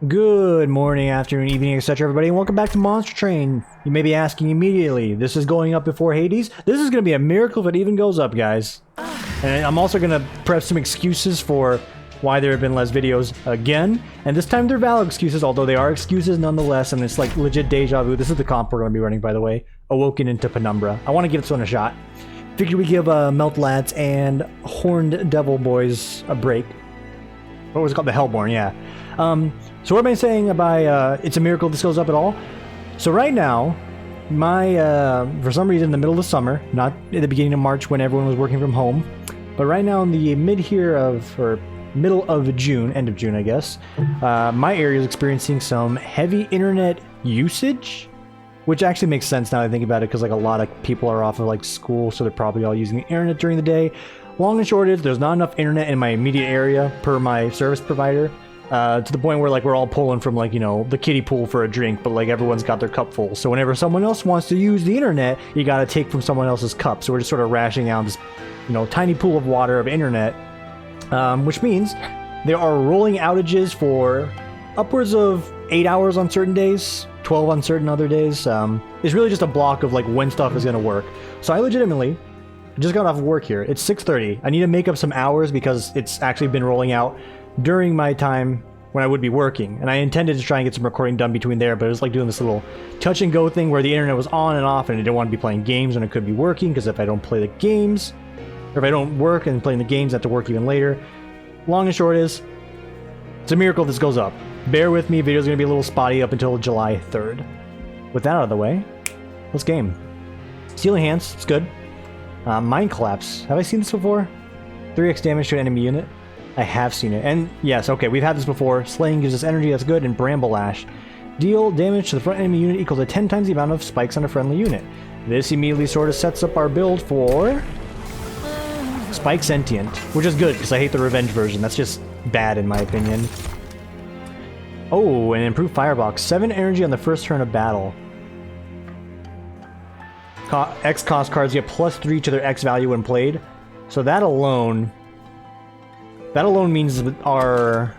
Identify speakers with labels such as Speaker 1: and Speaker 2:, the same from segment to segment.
Speaker 1: Good morning, afternoon, evening, etc. everybody, and welcome back to Monster Train. You may be asking immediately, this is going up before Hades? This is going to be a miracle if it even goes up, guys. And I'm also going to prep some excuses for why there have been less videos again. And this time they're valid excuses, although they are excuses nonetheless, and it's like legit deja vu. This is the comp we're going to be running, by the way. Awoken into Penumbra. I want to give this one a shot. Figure we give Melt Lads and Horned Devil Boys a break. What was it called? The Hellborn, yeah. So what am I saying by it's a miracle this goes up at all? So right now, for some reason in the middle of the summer, not at the beginning of March when everyone was working from home, but right now in the middle of June, end of June I guess, my area is experiencing some heavy internet usage, which actually makes sense now that I think about it, because like a lot of people are off of like school, so they're probably all using the internet during the day. Long and short is, there's not enough internet in my immediate area per my service provider. To the point where like we're all pulling from like, you know, the kiddie pool for a drink, but like everyone's got their cup full. So whenever someone else wants to use the internet, you gotta take from someone else's cup. So we're just sort of rationing out this, you know, tiny pool of water of internet, which means there are rolling outages for upwards of 8 hours on certain days, 12 on certain other days. It's really just a block of like when stuff is gonna work. So I legitimately just got off of work here. It's 6:30. I need to make up some hours because it's actually been rolling out during my time when I would be working, and I intended to try and get some recording done between there, but it was like doing this little touch and go thing where the internet was on and off, and I didn't want to be playing games when I could be working, because if I don't play the games, or if I don't work and playing the games, I have to work even later. Long and short is, it's a miracle this goes up. Bear with me, video's gonna be a little spotty up until July 3rd. With that out of the way, let's game. Stealing Hands, it's good. Mind Collapse, have I seen this before? 3x damage to an enemy unit. I have seen it, and yes, okay, we've had this before. Slaying gives us energy, that's good, and Bramble Lash. Deal damage to the front enemy unit equal to 10 times the amount of spikes on a friendly unit. This immediately sort of sets up our build for Spike Sentient, which is good, because I hate the Revenge version. That's just bad in my opinion. Oh, an improved Firebox. 7 energy on the first turn of battle. X cost cards get +3 to their X value when played. So that alone means our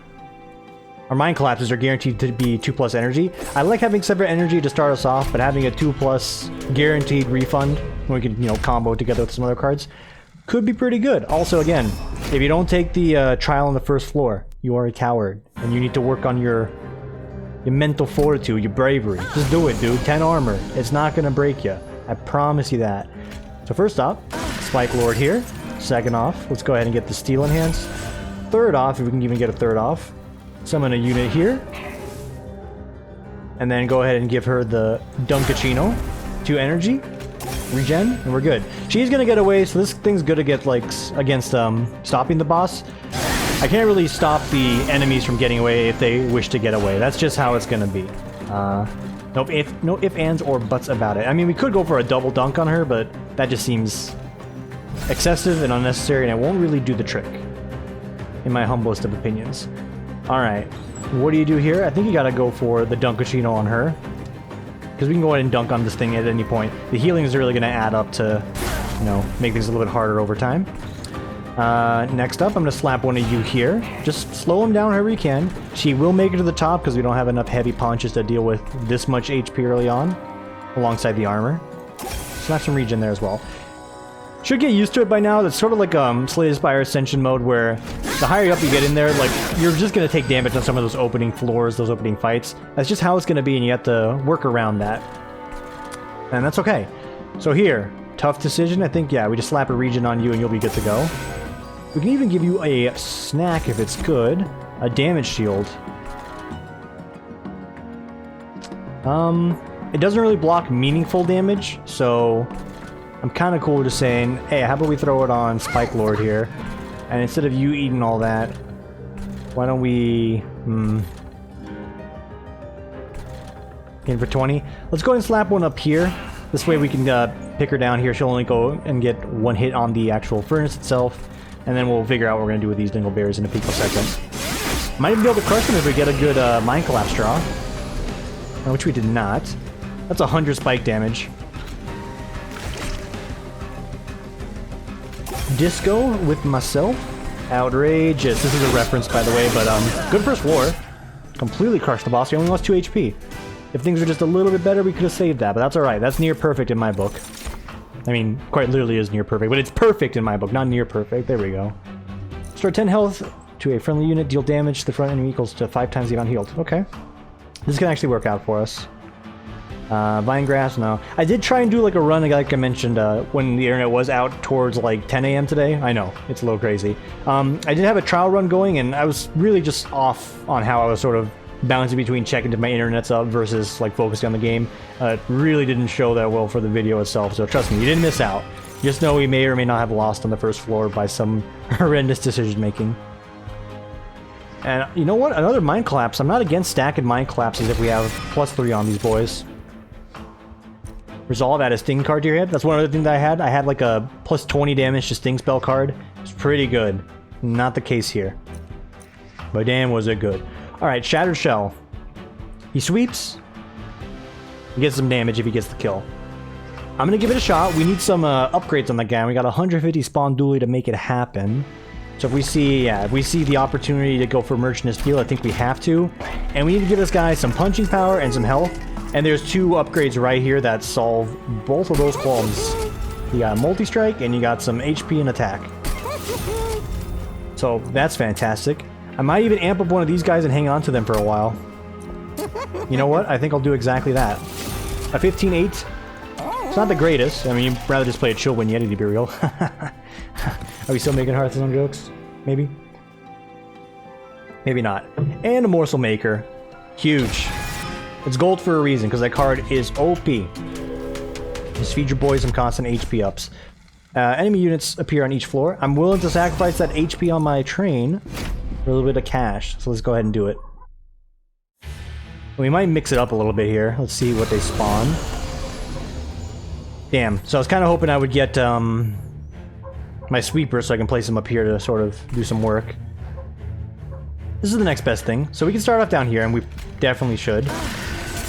Speaker 1: Mind Collapses are guaranteed to be 2+ energy. I like having 7 energy to start us off, but having a 2+ guaranteed refund when we can, you know, combo together with some other cards could be pretty good. Also, again, if you don't take the trial on the first floor, you are a coward, and you need to work on your mental fortitude, your bravery. Just do it, dude. 10 armor. It's not gonna break you. I promise you that. So first off, Spike Lord here. Second off, let's go ahead and get the Steel Enhance. Third off, if we can even get a third off, summon a unit here. And then go ahead and give her the Dunkachino. 2 energy. Regen, and we're good. She's gonna get away, so this thing's good to get, like, against stopping the boss. I can't really stop the enemies from getting away if they wish to get away. That's just how it's gonna be. No ifs, ands, or buts about it. I mean, we could go for a double dunk on her, but that just seems excessive and unnecessary, and it won't really do the trick, in my humblest of opinions. Alright, what do you do here? I think you gotta go for the Dunkachino on her, because we can go ahead and dunk on this thing at any point. The healing is really gonna add up to, you know, make things a little bit harder over time. Next up, I'm gonna slap one of you here. Just slow him down however you can. She will make it to the top because we don't have enough heavy punches to deal with this much HP early on, alongside the armor. Slap some regen there as well. Should get used to it by now. It's sort of like Slay the Spire Ascension mode, where the higher up you get in there, like, you're just gonna take damage on some of those opening floors, those opening fights. That's just how it's gonna be, and you have to work around that. And that's okay. So here, tough decision. I think, yeah, we just slap a regen on you and you'll be good to go. We can even give you a snack if it's good. A damage shield. It doesn't really block meaningful damage, so I'm kind of cool just saying, hey, how about we throw it on Spike Lord here? And instead of you eating all that, why don't we... In for 20. Let's go ahead and slap one up here. This way we can pick her down here. She'll only go and get 1 hit on the actual furnace itself. And then we'll figure out what we're going to do with these dingleberries in a picosecond. Might even be able to crush them if we get a good Mind Collapse draw. Which we did not. That's 100 spike damage. Disco with myself. Outrageous. This is a reference, by the way, but good first war. completely crushed the boss. He only lost 2 HP. If things were just a little bit better, we could have saved that, but that's alright. That's near perfect in my book. I mean, quite literally is near perfect, but it's perfect in my book, not near perfect. There we go. Restore 10 health to a friendly unit, deal damage to the front enemy equals to 5 times the amount healed. Okay. This can actually work out for us. Vine grass, no. I did try and do like a run, like I mentioned, when the internet was out towards like 10 a.m. today. I know, it's a little crazy. I did have a trial run going, and I was really just off on how I was sort of bouncing between checking if my internet's up versus like focusing on the game. It really didn't show that well for the video itself, so trust me, you didn't miss out. Just know we may or may not have lost on the first floor by some horrendous decision making. And you know what? Another mind collapse. I'm not against stacking mind collapses if we have +3 on these boys. Resolve, add a sting card to your head. That's one other thing that I had. I had like a +20 damage to sting spell card. It's pretty good. Not the case here. But damn, was it good. Alright, Shattered Shell. He sweeps. He gets some damage if he gets the kill. I'm gonna give it a shot. We need some upgrades on the guy. We got 150 spawn dually to make it happen. So if we see, if we see the opportunity to go for Merchant of Steel, I think we have to. And we need to give this guy some punching power and some health. And there's 2 upgrades right here that solve both of those qualms. You got multi-strike and you got some HP and attack. So that's fantastic. I might even amp up one of these guys and hang on to them for a while. You know what? I think I'll do exactly that. A 15-8. It's not the greatest. I mean, you'd rather just play a chill win Yeti to be real. Are we still making Hearthstone jokes? Maybe? Maybe not. And a Morsel Maker. Huge. It's gold for a reason, because that card is OP. Just feed your boys some constant HP ups. Enemy units appear on each floor. I'm willing to sacrifice that HP on my train for a little bit of cash, so let's go ahead and do it. We might mix it up a little bit here. Let's see what they spawn. Damn, so I was kind of hoping I would get my sweeper so I can place him up here to sort of do some work. This is the next best thing. So we can start off down here, and we definitely should.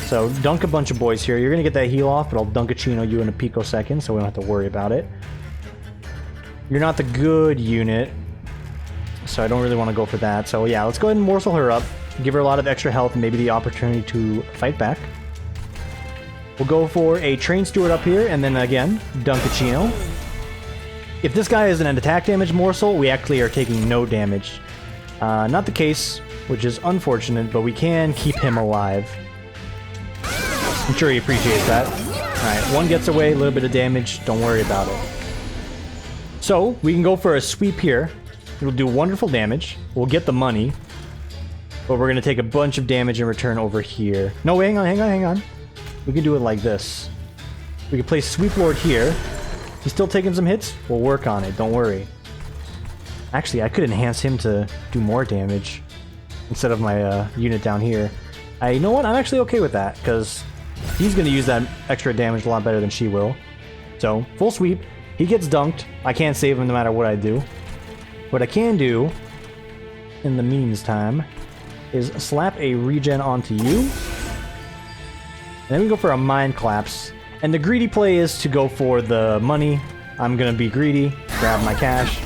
Speaker 1: So dunk a bunch of boys here. You're going to get that heal off, but I'll Dunkachino you in a picosecond, so we don't have to worry about it. You're not the good unit, so I don't really want to go for that. So yeah, let's go ahead and morsel her up. Give her a lot of extra health and maybe the opportunity to fight back. We'll go for a Train Steward up here, and then again, Dunkachino. If this guy is an attack damage morsel, we actually are taking no damage. Not the case, which is unfortunate, but we can keep him alive. I'm sure he appreciates that. Alright, one gets away, a little bit of damage, don't worry about it. So, we can go for a sweep here. It'll do wonderful damage. We'll get the money. But we're going to take a bunch of damage in return over here. No, wait, hang on. We can do it like this. We can place Sweep Lord here. He's still taking some hits. We'll work on it, don't worry. Actually, I could enhance him to do more damage instead of my unit down here. You know what? I'm actually okay with that, because he's going to use that extra damage a lot better than she will. So, full sweep. He gets dunked. I can't save him no matter what I do. What I can do, in the meantime, is slap a regen onto you. And then we go for a Mind Collapse. And the greedy play is to go for the money. I'm going to be greedy. Grab my cash.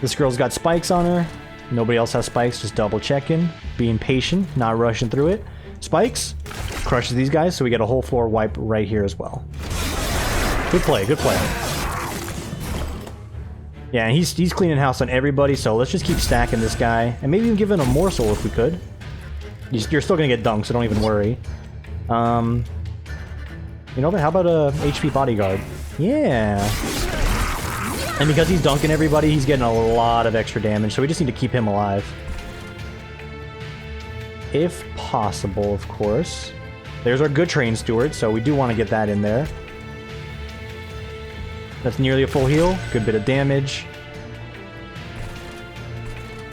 Speaker 1: This girl's got spikes on her. Nobody else has spikes, just double checking. Being patient, not rushing through it. Spikes. Crushes these guys, so we get a whole floor wipe right here as well. Good play, good play. Yeah, and he's cleaning house on everybody, so let's just keep stacking this guy. And maybe even give him a morsel if we could. You're still going to get dunked, so don't even worry. You know what, how about a HP bodyguard? Yeah. And because he's dunking everybody, he's getting a lot of extra damage, so we just need to keep him alive. If possible, of course. There's our good Train Steward, so we do want to get that in there. That's nearly a full heal. Good bit of damage.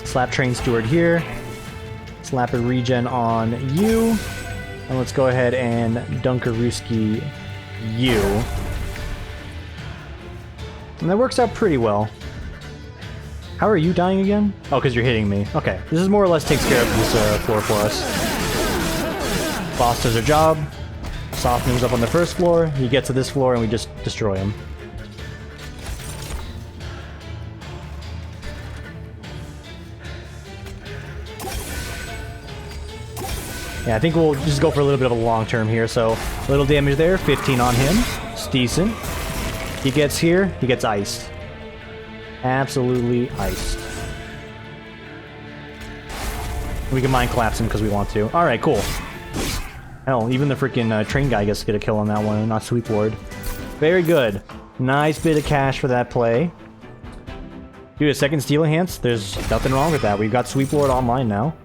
Speaker 1: Slap Train Steward here. Slap a regen on you. And let's go ahead and Dunkarooski you. And that works out pretty well. How are you dying again? Oh, because you're hitting me. Okay, this is more or less takes care of this floor for us. Boss does her job. Soft moves up on the first floor. He gets to this floor and we just destroy him. Yeah, I think we'll just go for a little bit of a long term here. So, a little damage there. 15 on him. It's decent. He gets here. He gets iced. Absolutely iced. We can mind collapse him because we want to. Alright, cool. Hell, even the freaking train guy gets to get a kill on that one, not Sweep Lord. Very good. Nice bit of cash for that play. Dude, a second Steel Enhance? There's nothing wrong with that. We've got Sweep Lord online now.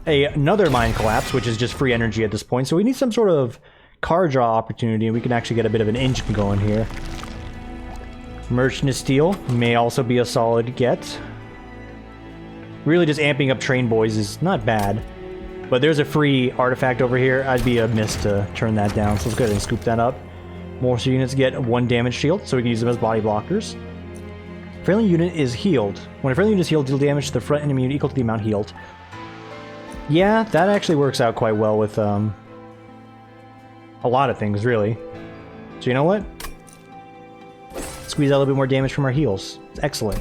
Speaker 1: Another Mind Collapse, which is just free energy at this point. So we need some sort of card draw opportunity, and we can actually get a bit of an engine going here. Merchant of Steel may also be a solid get. Really just amping up Train Boys is not bad. But there's a free artifact over here. I'd be amiss to turn that down, so let's go ahead and scoop that up. Monster units get 1 damage shield, so we can use them as body blockers. Friendly unit is healed. When a friendly unit is healed, deal damage to the front enemy unit equal to the amount healed. Yeah, that actually works out quite well with a lot of things, really. So you know what? Squeeze out a little bit more damage from our heals. It's excellent.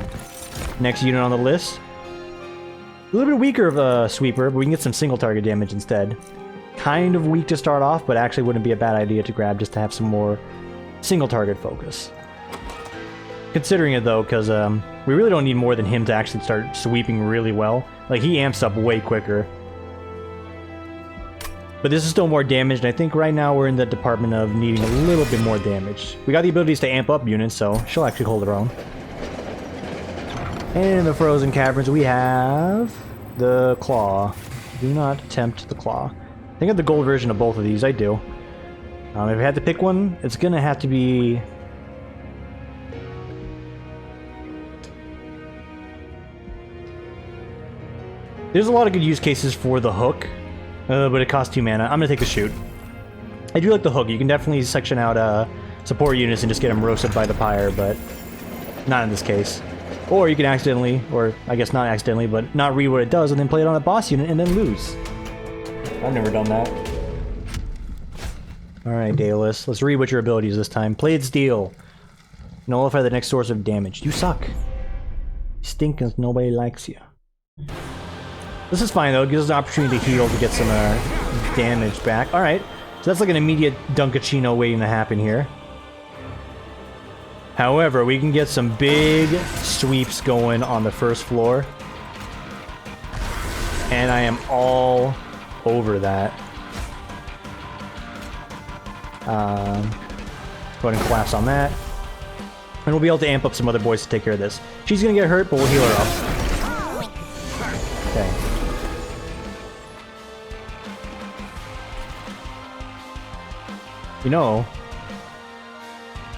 Speaker 1: Next unit on the list. A little bit weaker of a sweeper, but we can get some single target damage instead. Kind of weak to start off, but actually wouldn't be a bad idea to grab just to have some more single target focus. Considering it though, because we really don't need more than him to actually start sweeping really well. Like, he amps up way quicker. But this is still more damage, and I think right now we're in the department of needing a little bit more damage. We got the abilities to amp up units, so she'll actually hold her own. And in the Frozen Caverns, we have the Claw. Do not tempt the Claw. I think I have the gold version of both of these. I do. If I had to pick one, it's going to have to be... There's a lot of good use cases for the Hook, but it costs 2 mana. I'm going to take the Shoot. I do like the Hook. You can definitely section out support units and just get them roasted by the pyre, but not in this case. Or you can accidentally, or I guess not accidentally, but not read what it does and then play it on a boss unit and then lose. I've never done that. Alright, Daedalus. Let's read what your ability is this time. Plate Steel. Nullify the next source of damage. You suck. You stink because nobody likes you. This is fine though. It gives us an opportunity to heal to get some damage back. Alright. So that's like an immediate Dunkachino waiting to happen here. However, we can get some big sweeps going on the first floor. And I am all over that. Go ahead and collapse on that. And we'll be able to amp up some other boys to take care of this. She's gonna get hurt, but we'll heal her up. Okay. You know,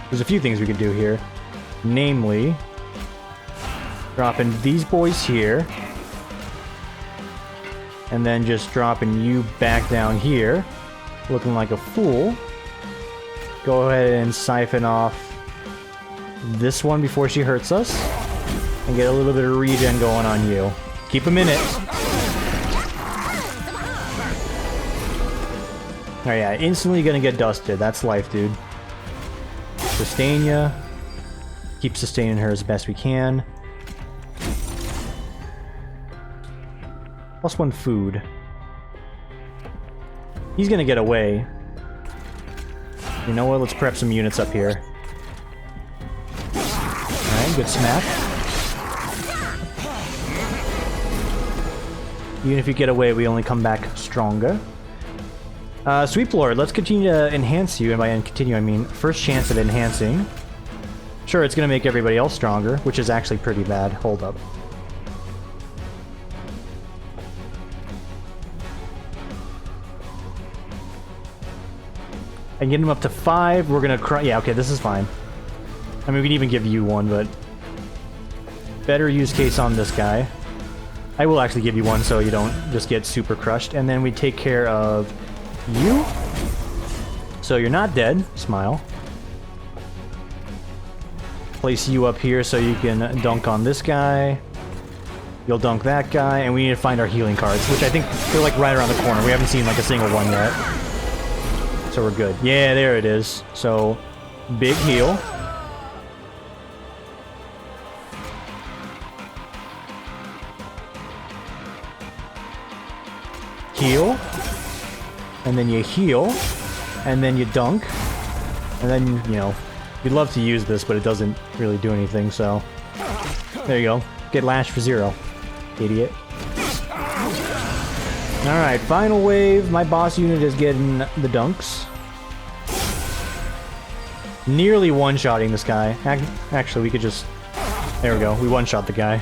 Speaker 1: there's a few things we could do here. Namely, dropping these boys here. And then just dropping you back down here. Looking like a fool. Go ahead and siphon off this one before she hurts us. And get a little bit of regen going on you. Keep him in it. Oh yeah, instantly gonna get dusted. That's life, dude. Sustain ya. Keep sustaining her as best we can. +1 food. He's gonna get away. You know what? Let's prep some units up here. Alright, good smack. Even if you get away, we only come back stronger. Sweep Lord, let's continue to enhance you, and by continue I mean first chance at enhancing. Sure, it's gonna make everybody else stronger, which is actually pretty bad. Hold up. And get him up to 5, we're gonna cry. Yeah, okay, this is fine. I mean, we can even give you 1, but better use case on this guy. I will actually give you 1 so you don't just get super crushed. And then we take care of you. So you're not dead. Smile. Place you up here so you can dunk on this guy. You'll dunk that guy, and we need to find our healing cards, which I think they're like right around the corner. We haven't seen like a single one yet. So we're good. Yeah, there it is. So, big heal. heal, and then you heal, and then you dunk, and then, you know, you'd love to use this, but it doesn't really do anything, so... There you go. Get lashed for 0. Idiot. Alright, final wave. My boss unit is getting the dunks. Nearly one-shotting this guy. Actually, we could just... There we go. We one-shot the guy.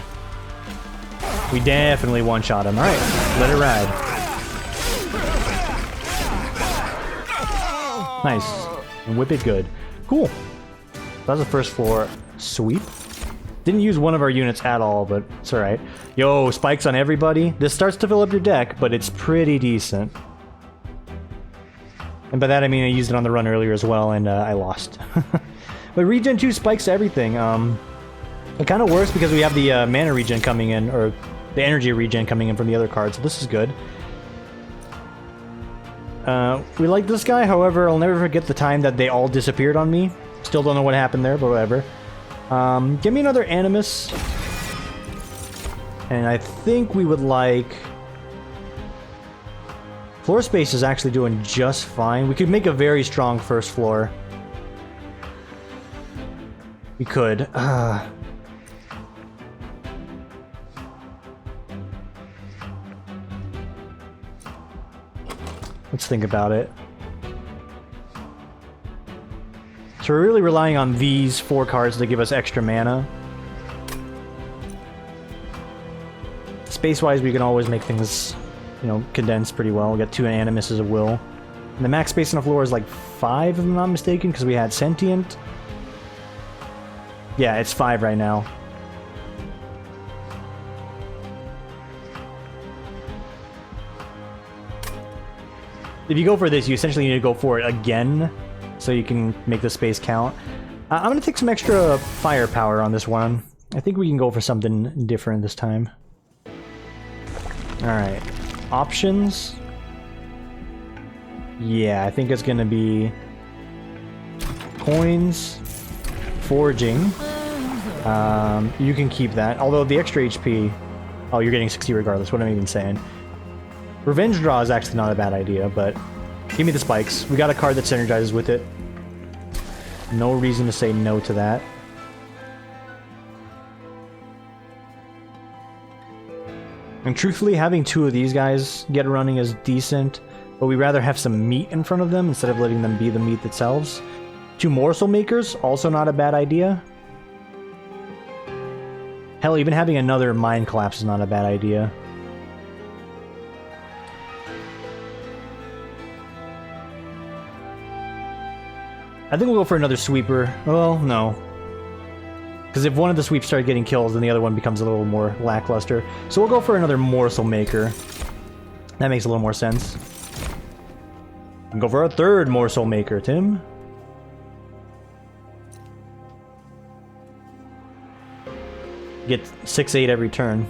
Speaker 1: We definitely one-shot him. Alright, let it ride. Nice. And whip it good. Cool. That was the first floor sweep. Didn't use one of our units at all, but it's alright. Yo, spikes on everybody. This starts to fill up your deck, but it's pretty decent. And by that I mean I used it on the run earlier as well, and I lost. But regen 2 spikes everything. It kind of works because we have the mana regen coming in, or the energy regen coming in from the other cards, so this is good. We like this guy, however, I'll never forget the time that they all disappeared on me. Still don't know what happened there, but whatever. Give me another Animus. And I think we would like... Floor space is actually doing just fine. We could make a very strong first floor. We could. Let's think about it. So we're really relying on these 4 cards to give us extra mana. Space-wise, we can always make things, you know, condense pretty well. We got 2 Animuses of Will. And the max space on the floor is like 5, if I'm not mistaken, because we had Sentient. Yeah, it's 5 right now. If you go for this, you essentially need to go for it again, so you can make the space count. I'm going to take some extra firepower on this one. I think we can go for something different this time. Alright. Options. Yeah, I think it's going to be... Coins. Forging. You can keep that. Although the extra HP... Oh, you're getting 60 regardless. What am I even saying? Revenge Draw is actually not a bad idea, but... Give me the spikes. We got a card that synergizes with it. No reason to say no to that. And truthfully, having 2 of these guys get running is decent, but we'd rather have some meat in front of them instead of letting them be the meat themselves. 2 Morsel Makers, also not a bad idea. Hell, even having another Mind Collapse is not a bad idea. I think we'll go for another sweeper. Well, no. Because if one of the sweeps started getting kills, then the other one becomes a little more lackluster. So we'll go for another Morsel Maker. That makes a little more sense. And go for a 3rd Morsel Maker, Tim. Get 6-8 every turn.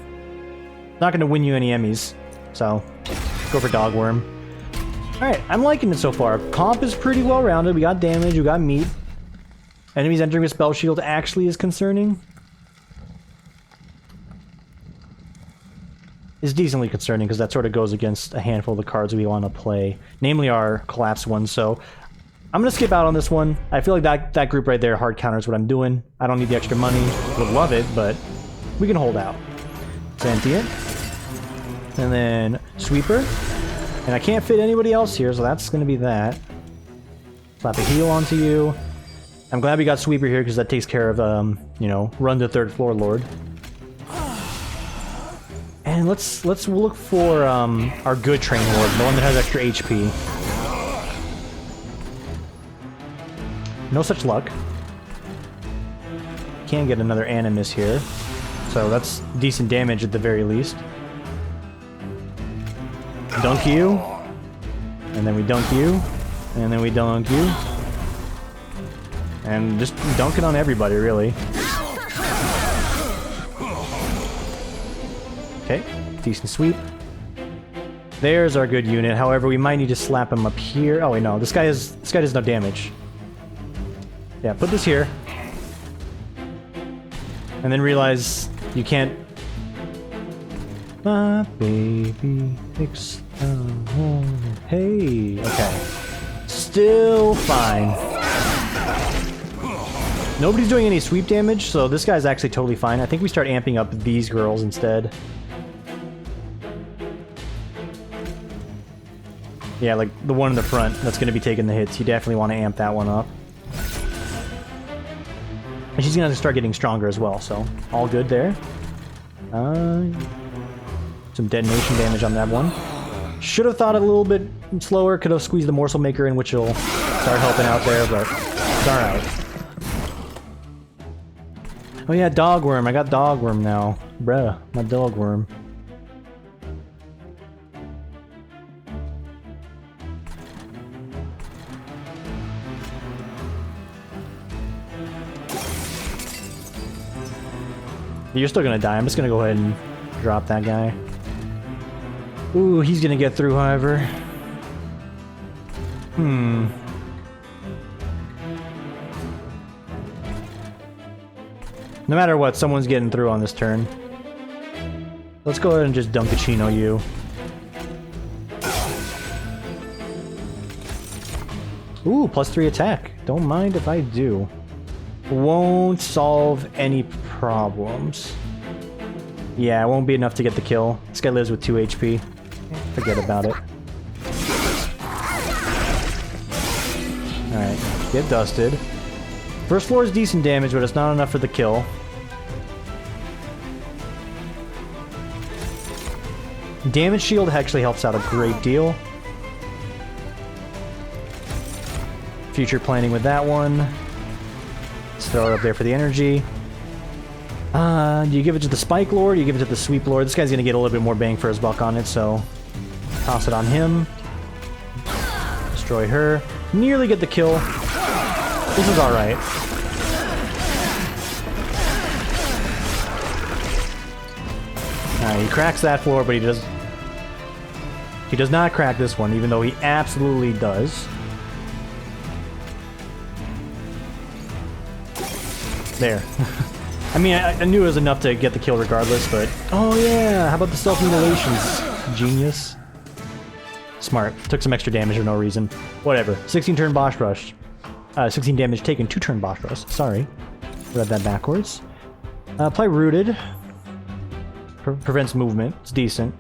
Speaker 1: Not going to win you any Emmys, so go for Dogworm. Alright, I'm liking it so far. Comp is pretty well rounded. We got damage, we got meat. Enemies entering with Spell Shield actually is concerning. Is decently concerning because that sort of goes against a handful of the cards we want to play. Namely our collapse ones, so I'm going to skip out on this one. I feel like that group right there hard counters what I'm doing. I don't need the extra money. Would love it, but we can hold out. Sentient. And then Sweeper. And I can't fit anybody else here, so that's going to be that. Slap a heal onto you. I'm glad we got Sweeper here because that takes care of, you know, run the 3rd floor lord. And let's look for our good train lord, the one that has extra HP. No such luck. Can't get another Animus here, so that's decent damage at the very least. Dunk you, and then we dunk you, and then we dunk you, and just dunk it on everybody, really. Okay, decent sweep. There's our good unit. However, we might need to slap him up here. Oh wait, no, this guy does no damage. Yeah, put this here, and then realize you can't. My baby Hey, okay. Still fine. Nobody's doing any sweep damage, so this guy's actually totally fine. I think we start amping up these girls instead. Yeah, like the one in the front that's going to be taking the hits. You definitely want to amp that one up. And she's going to start getting stronger as well, so all good there. Some detonation damage on that one. Should have thought it a little bit slower. Could have squeezed the morsel maker in, which will start helping out there, but it's alright. Oh yeah, dogworm. I got dogworm now. Bruh, my dogworm. You're still gonna die. I'm just gonna go ahead and drop that guy. Ooh, he's gonna get through, however. No matter what, someone's getting through on this turn. Let's go ahead and just Dunkachino you. Ooh, +3 attack. Don't mind if I do. Won't solve any problems. Yeah, it won't be enough to get the kill. This guy lives with 2 HP. Forget about it. Alright, get dusted. First floor is decent damage, but it's not enough for the kill. Damage shield actually helps out a great deal. Future planning with that one. Let's throw it up there for the energy. Do you give it to the Spike Lord? Or you give it to the Sweep Lord? This guy's gonna get a little bit more bang for his buck on it, so toss it on him. Destroy her. Nearly get the kill. This is alright. Alright, he cracks that floor, but he does not crack this one, even though he absolutely does. There. I mean, I knew it was enough to get the kill regardless, but... Oh yeah, how about the self-mutilations? Genius. Smart. Took some extra damage for no reason. Whatever. 16 turn boss rush. 16 damage taken, 2 turn boss rush. Sorry. Read that backwards. Apply Rooted. Prevents movement. It's decent.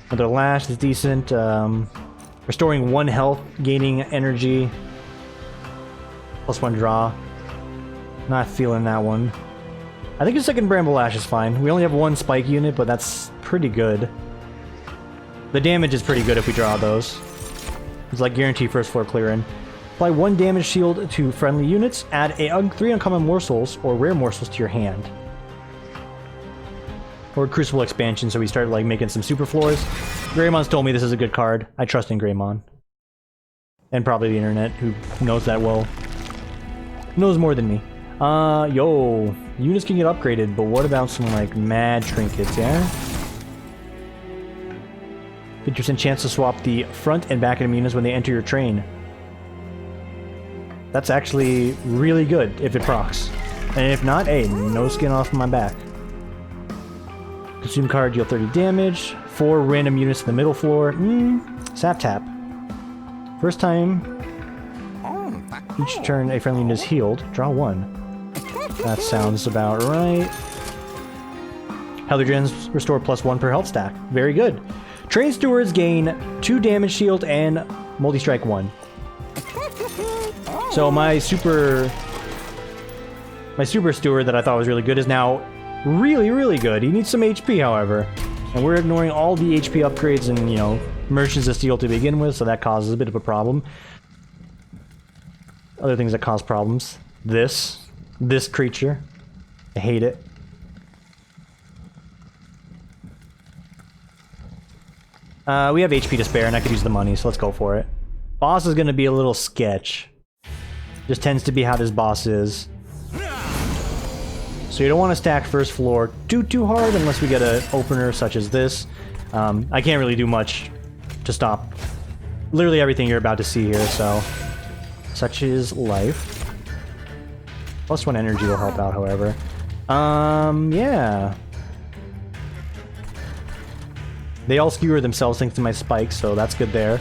Speaker 1: Another Lash is decent. Restoring 1 health, gaining energy. +1 draw. Not feeling that one. I think a second Bramble Lash is fine. We only have 1 spike unit, but that's pretty good. The damage is pretty good if we draw those. It's like guarantee first floor clearing. Apply 1 damage shield to friendly units. Add 3 uncommon morsels or rare morsels to your hand. Or Crucible expansion, so we start like making some super floors. Greymon's told me this is a good card. I trust in Greymon. And probably the internet, who knows that well. Knows more than me. Yo, units can get upgraded, but what about some, like, mad trinkets, yeah? 50% chance to swap the front and back enemy units when they enter your train. That's actually really good if it procs. And if not, hey, no skin off my back. Consume card, deal 30 damage. 4 random units in the middle floor. Sap tap. First time each turn a friendly unit is healed, draw 1. That sounds about right. Helldrens restore +1 per health stack. Very good. Train stewards gain 2 damage shield and multi-strike 1. So my super steward that I thought was really good is now really good. He needs some HP, however. And we're ignoring all the HP upgrades and, you know, Merchants of Steel to begin with, so that causes a bit of a problem. Other things that cause problems. This creature. I hate it. We have HP to spare and I could use the money, so let's go for it. Boss is gonna be a little sketch. Just tends to be how this boss is. So you don't want to stack first floor too hard unless we get an opener such as this. I can't really do much to stop literally everything you're about to see here, so... Such is life. +1 energy will help out, however. Yeah. They all skewer themselves thanks to my spikes, so that's good there.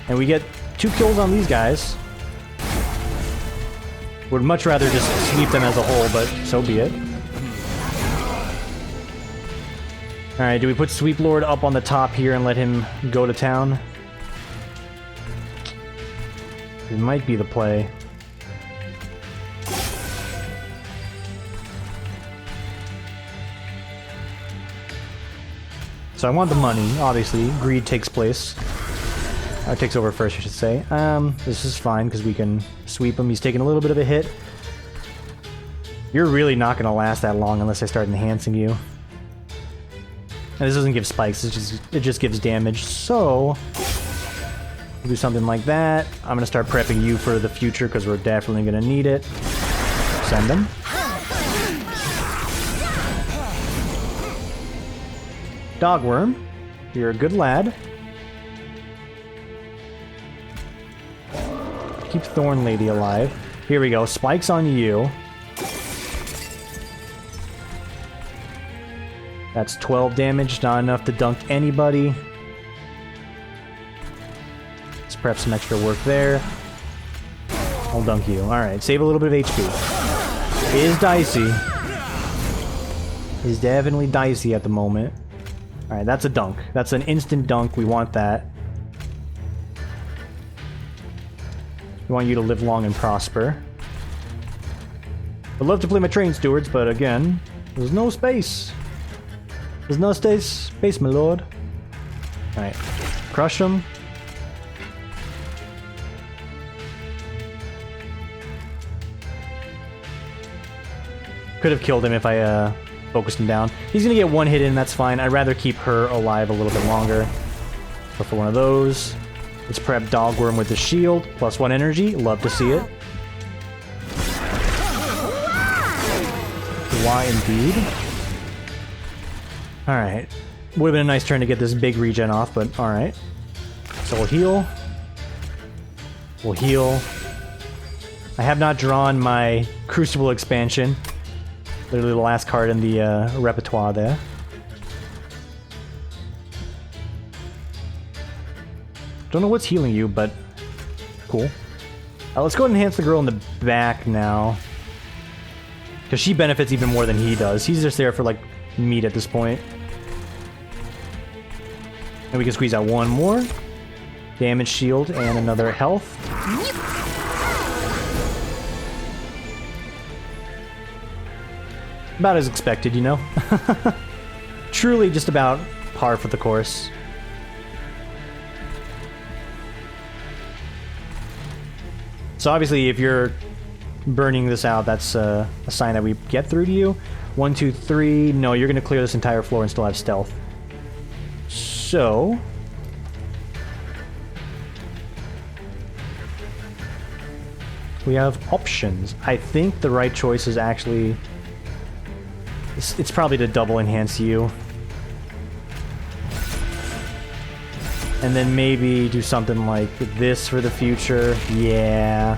Speaker 1: And we get 2 kills on these guys. Would much rather just sweep them as a whole, but so be it. Alright, do we put Sweep Lord up on the top here and let him go to town? It might be the play. So I want the money, obviously. Greed takes place. Or takes over first, I should say. This is fine, because we can sweep him. He's taking a little bit of a hit. You're really not going to last that long unless I start enhancing you. And this doesn't give spikes, it just gives damage. So, we'll do something like that. I'm going to start prepping you for the future, because we're definitely going to need it. Send him. Dogworm, you're a good lad. Keep Thorn Lady alive. Here we go, spikes on you. That's 12 damage, not enough to dunk anybody. Let's prep some extra work there. I'll dunk you. Alright, save a little bit of HP. It is dicey. It's definitely dicey at the moment. Alright, that's a dunk. That's an instant dunk. We want that. We want you to live long and prosper. I'd love to play my train stewards, but again, there's no space. There's no space, my lord. Alright, crush them. Could have killed him if I focused him down. He's gonna get 1 hit in, that's fine. I'd rather keep her alive a little bit longer. Go for one of those. Let's prep Dogworm with the shield. +1 energy. Love to see it. Why indeed? Alright. Would have been a nice turn to get this big regen off, but alright. So we'll heal. We'll heal. I have not drawn my Crucible expansion. Literally the last card in the repertoire there. Don't know what's healing you, but cool. Let's go ahead and enhance the girl in the back now. Because she benefits even more than he does. He's just there for, like, meat at this point. And we can squeeze out 1 more. Damage shield and another health. About as expected, you know? Truly just about par for the course. So obviously, if you're burning this out, that's a sign that we get through to you. 1, 2, 3. No, you're going to clear this entire floor and still have stealth. So... we have options. I think the right choice is actually... It's probably to double enhance you. And then maybe do something like this for the future. Yeah.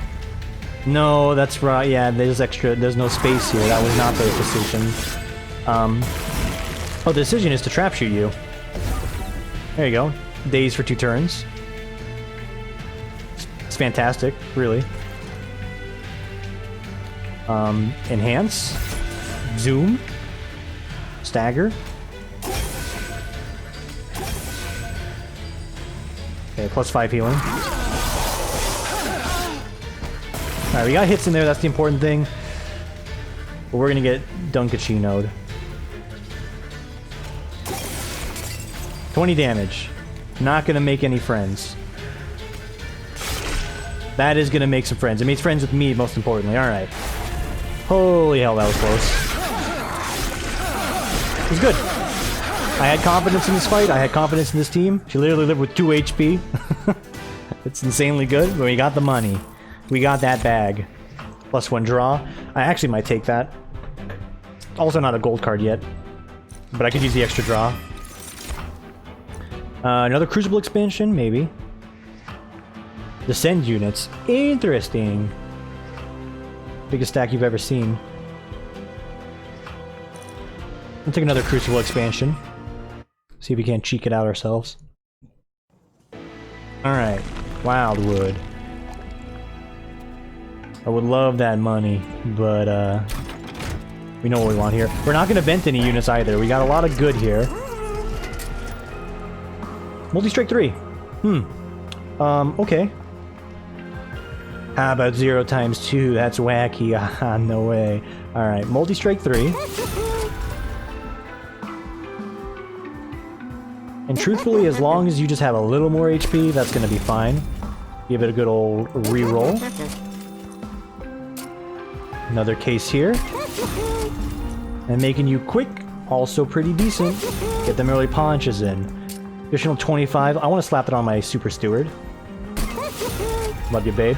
Speaker 1: No, that's right. Yeah, there's no space here. That was not the decision. Oh, the decision is to trap shoot you. There you go. Daze for 2 turns. It's fantastic, really. Enhance. Zoom. Stagger. Okay, +5 healing. Alright, we got hits in there, that's the important thing. But we're gonna get Dunkachino'd. 20 damage. Not gonna make any friends. That is gonna make some friends. It makes friends with me, most importantly. Alright. Holy hell, that was close. It was good. I had confidence in this fight. I had confidence in this team. She literally lived with 2 HP. It's insanely good, but we got the money. We got that bag. +1 draw. I actually might take that. Also not a gold card yet, but I could use the extra draw. Another Crucible expansion, maybe. Descend units. Interesting. Biggest stack you've ever seen. I'll take another Crucible expansion. See if we can't cheek it out ourselves. Alright, Wildwood. I would love that money, but we know what we want here. We're not gonna vent any units either. We got a lot of good here. Multi-strike 3. Okay. How about 0 times 2? That's wacky. Ah, no way. Alright, multi-strike 3. And truthfully, as long as you just have a little more HP, that's gonna be fine. Give it a good old re-roll. Another case here. And making you quick, also pretty decent. Get them early punches in. Additional 25. I want to slap it on my Super Steward. Love you, babe.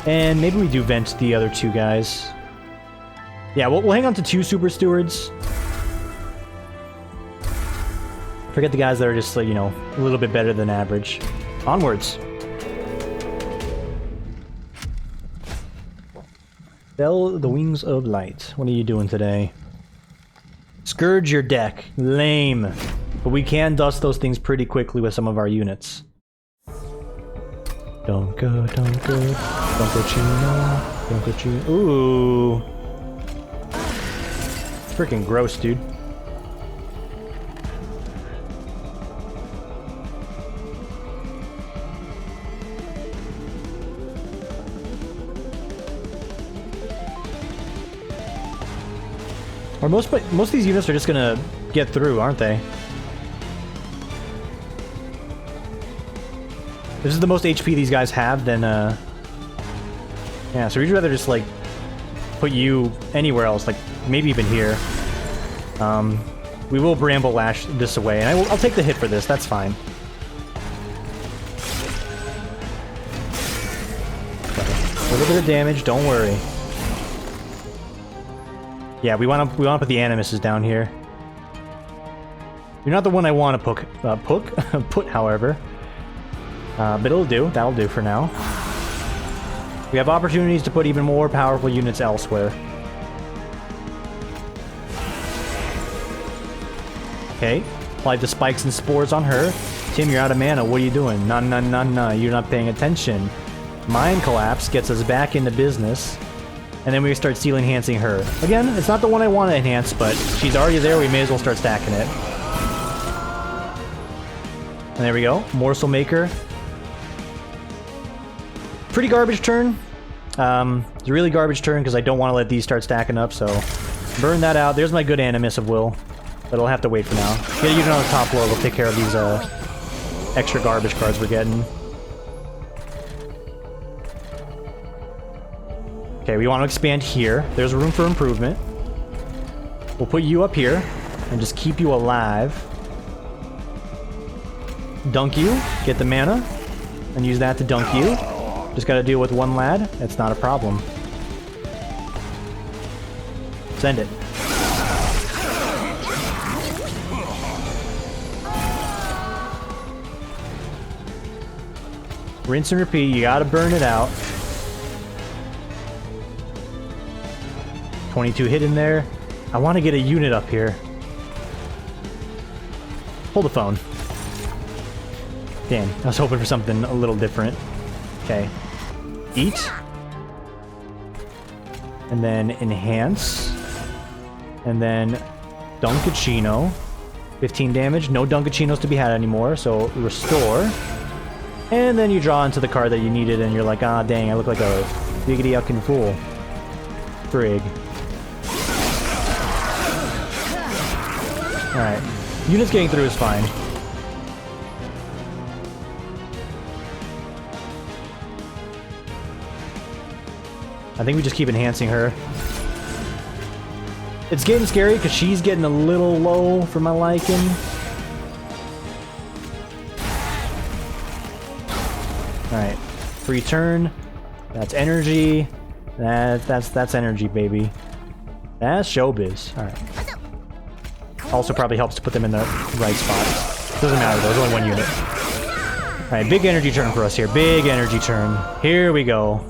Speaker 1: And maybe we do vent the other 2 guys. Yeah, we'll hang on to 2 Super Stewards. Forget the guys that are just, like, you know, a little bit better than average. Onwards. Bell the Wings of Light. What are you doing today? Scourge your deck. Lame. But we can dust those things pretty quickly with some of our units. Don't go chino. Ooh. Freaking gross, dude. Or most of these units are just gonna get through, aren't they? This is the most HP these guys have, then yeah, so we'd rather just, like, put you anywhere else, like, maybe even here. We will Bramble Lash this away, and I'll take the hit for this, that's fine. A little bit of damage, don't worry. Yeah, we want to put the Animuses down here. You're not the one I want to put, however. But it'll do. That'll do for now. We have opportunities to put even more powerful units elsewhere. Okay. Apply the spikes and spores on her. Tim, you're out of mana. What are you doing? Nah. You're not paying attention. Mind Collapse gets us back into business. And then we start Seal Enhancing her. Again, it's not the one I want to enhance, but she's already there. We may as well start stacking it. And there we go. Morsel Maker. Pretty garbage turn. It's a really garbage turn because I don't want to let these start stacking up, so burn that out. There's my good Animus of Will, but I'll have to wait for now. Get a unit on the top floor. We'll take care of these extra garbage cards we're getting. Okay, we want to expand here. There's room for improvement. We'll put you up here and just keep you alive. Dunk you, get the mana, and use that to dunk you. Just gotta deal with one lad. It's not a problem. Send it. Rinse and repeat. You gotta burn it out. 22 hit in there. I want to get a unit up here. Hold the phone. Damn, I was hoping for something a little different. Okay. Eat. And then enhance. And then Dunkachino. 15 damage. No Dunkachinos to be had anymore, so restore. And then you draw into the card that you needed, and you're like, ah, dang, I look like a biggity-uckin' fool. Frig. Alright. Units getting through is fine. I think we just keep enhancing her. It's getting scary because she's getting a little low for my liking. Alright. Free turn. That's energy. That's energy, baby. That's showbiz. Alright. Also probably helps to put them in the right spot. Doesn't matter though, there's only one unit. Alright, big energy turn for us here. Big energy turn. Here we go.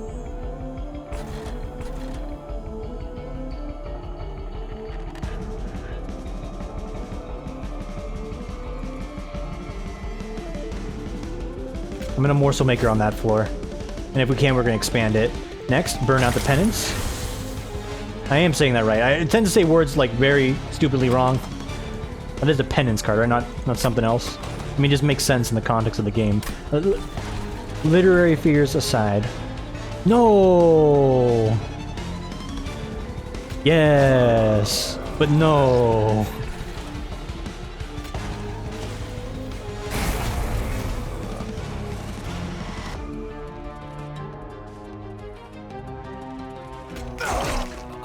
Speaker 1: I'm gonna Morsel Maker on that floor. And if we can, we're gonna expand it. Next, burn out the penance. I am saying that right. I tend to say words like very stupidly wrong. That is a penance card, right? Not something else. I mean, it just makes sense in the context of the game. Literary figures aside. No! Yes! But no!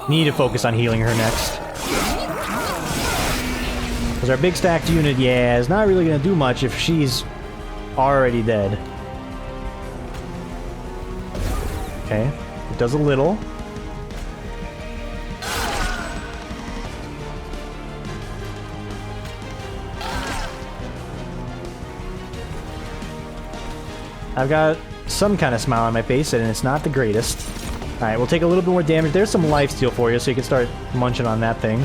Speaker 1: Need to focus on healing her next. Because our big stacked unit, yeah, is not really going to do much if she's already dead. Okay, it does a little. I've got some kind of smile on my face, and it's not the greatest. Alright, we'll take a little bit more damage. There's some lifesteal for you, so you can start munching on that thing.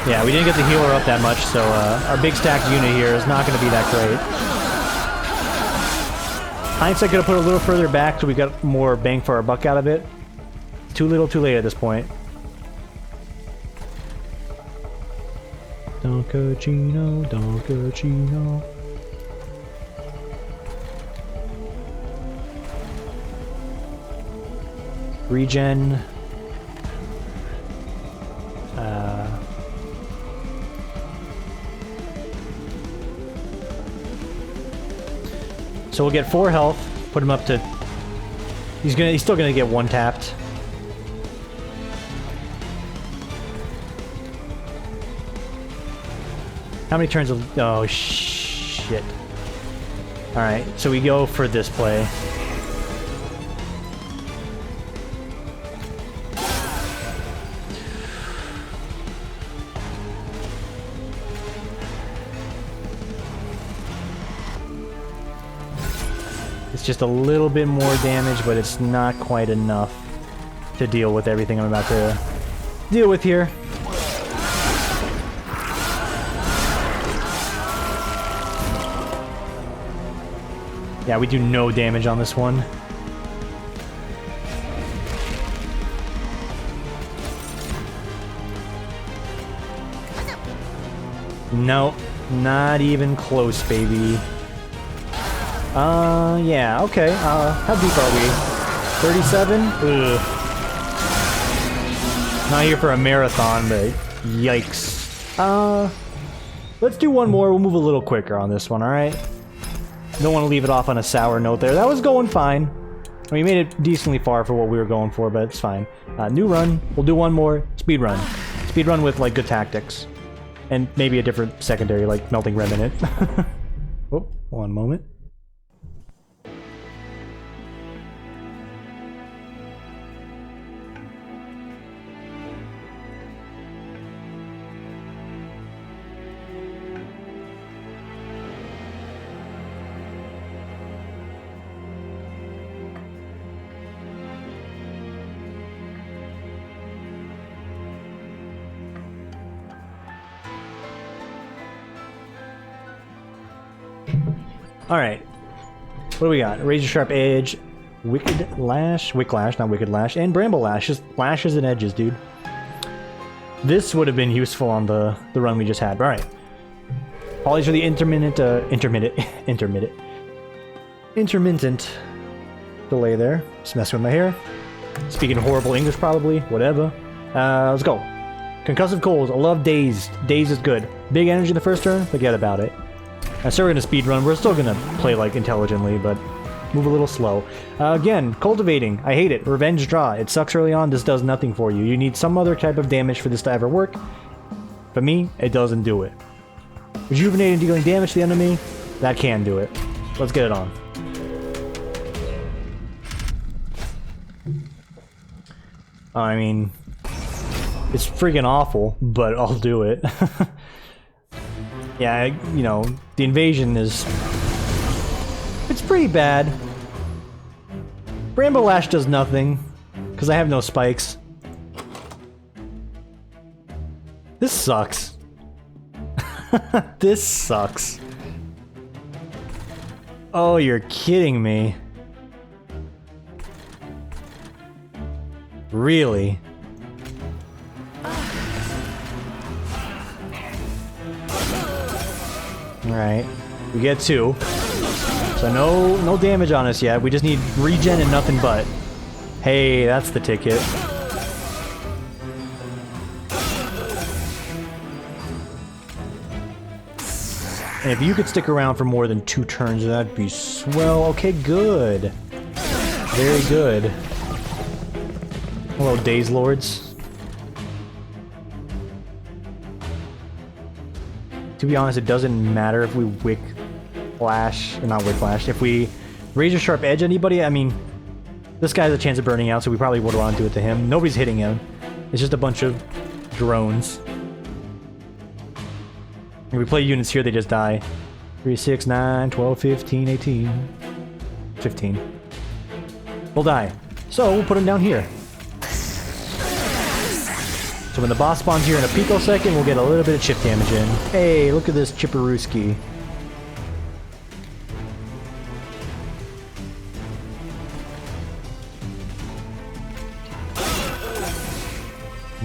Speaker 1: Yeah, we didn't get to heal her up that much, so our big stacked unit here is not going to be that great. Hindsight could have put a little further back so we got more bang for our buck out of it. Too little, too late at this point. Donkachino, Donkachino. Regen. So we'll get 4 health, put him up to... He's still gonna get 1 tapped. How many turns of... Oh, shit. Alright, so we go for this play. It's just a little bit more damage, but it's not quite enough to deal with everything I'm about to deal with here. Yeah, we do no damage on this one. Nope, not even close, baby. Yeah, okay. How deep are we? 37? Ugh. Not here for a marathon, but yikes. Let's do one more. We'll move a little quicker on this one, alright? Don't want to leave it off on a sour note there. That was going fine. I mean, we made it decently far for what we were going for, but it's fine. New run. We'll do one more. Speed run. Speed run with, like, good tactics. And maybe a different secondary, like Melting Remnant. Oh, one moment. Alright. What do we got? Razor Sharp Edge, Wicked Lash, Wicklash, not Wicked Lash, and Bramble Lash. Just lashes and edges, dude. This would have been useful on the run we just had. Alright. Apologies for the intermittent delay there. Just messing with my hair. Speaking horrible English, probably. Whatever. Let's go. Concussive Cold. I love Dazed. Dazed is good. Big energy in the first turn? Forget about it. I said we're gonna speed run. We're still gonna play like intelligently, but move a little slow. Again, Cultivating. I hate it. Revenge Draw. It sucks early on. This does nothing for you. You need some other type of damage for this to ever work. For me, it doesn't do it. Rejuvenating, dealing damage to the enemy. That can do it. Let's get it on. I mean, it's freaking awful, but I'll do it. Yeah, you know, the invasion is... It's pretty bad. Bramble Lash does nothing, because I have no spikes. This sucks. This sucks. Oh, you're kidding me. Really? Alright. We get 2. So no damage on us yet. We just need regen and nothing but. Hey, that's the ticket. And if you could stick around for more than 2 turns, that'd be swell. Okay, good. Very good. Hello, Daze Lords. To be honest, it doesn't matter if we Wick Flash, or not Wick Flash, if we Razor Sharp Edge anybody. I mean, this guy has a chance of burning out, so we probably would want to do it to him. Nobody's hitting him. It's just a bunch of drones. When we play units here, they just die. 3, 6, 9, 12, 15, 18. 15. We'll die. So, we'll put them down here. So when the boss spawns here in a picosecond, we'll get a little bit of chip damage in. Hey, look at this Chipperooski.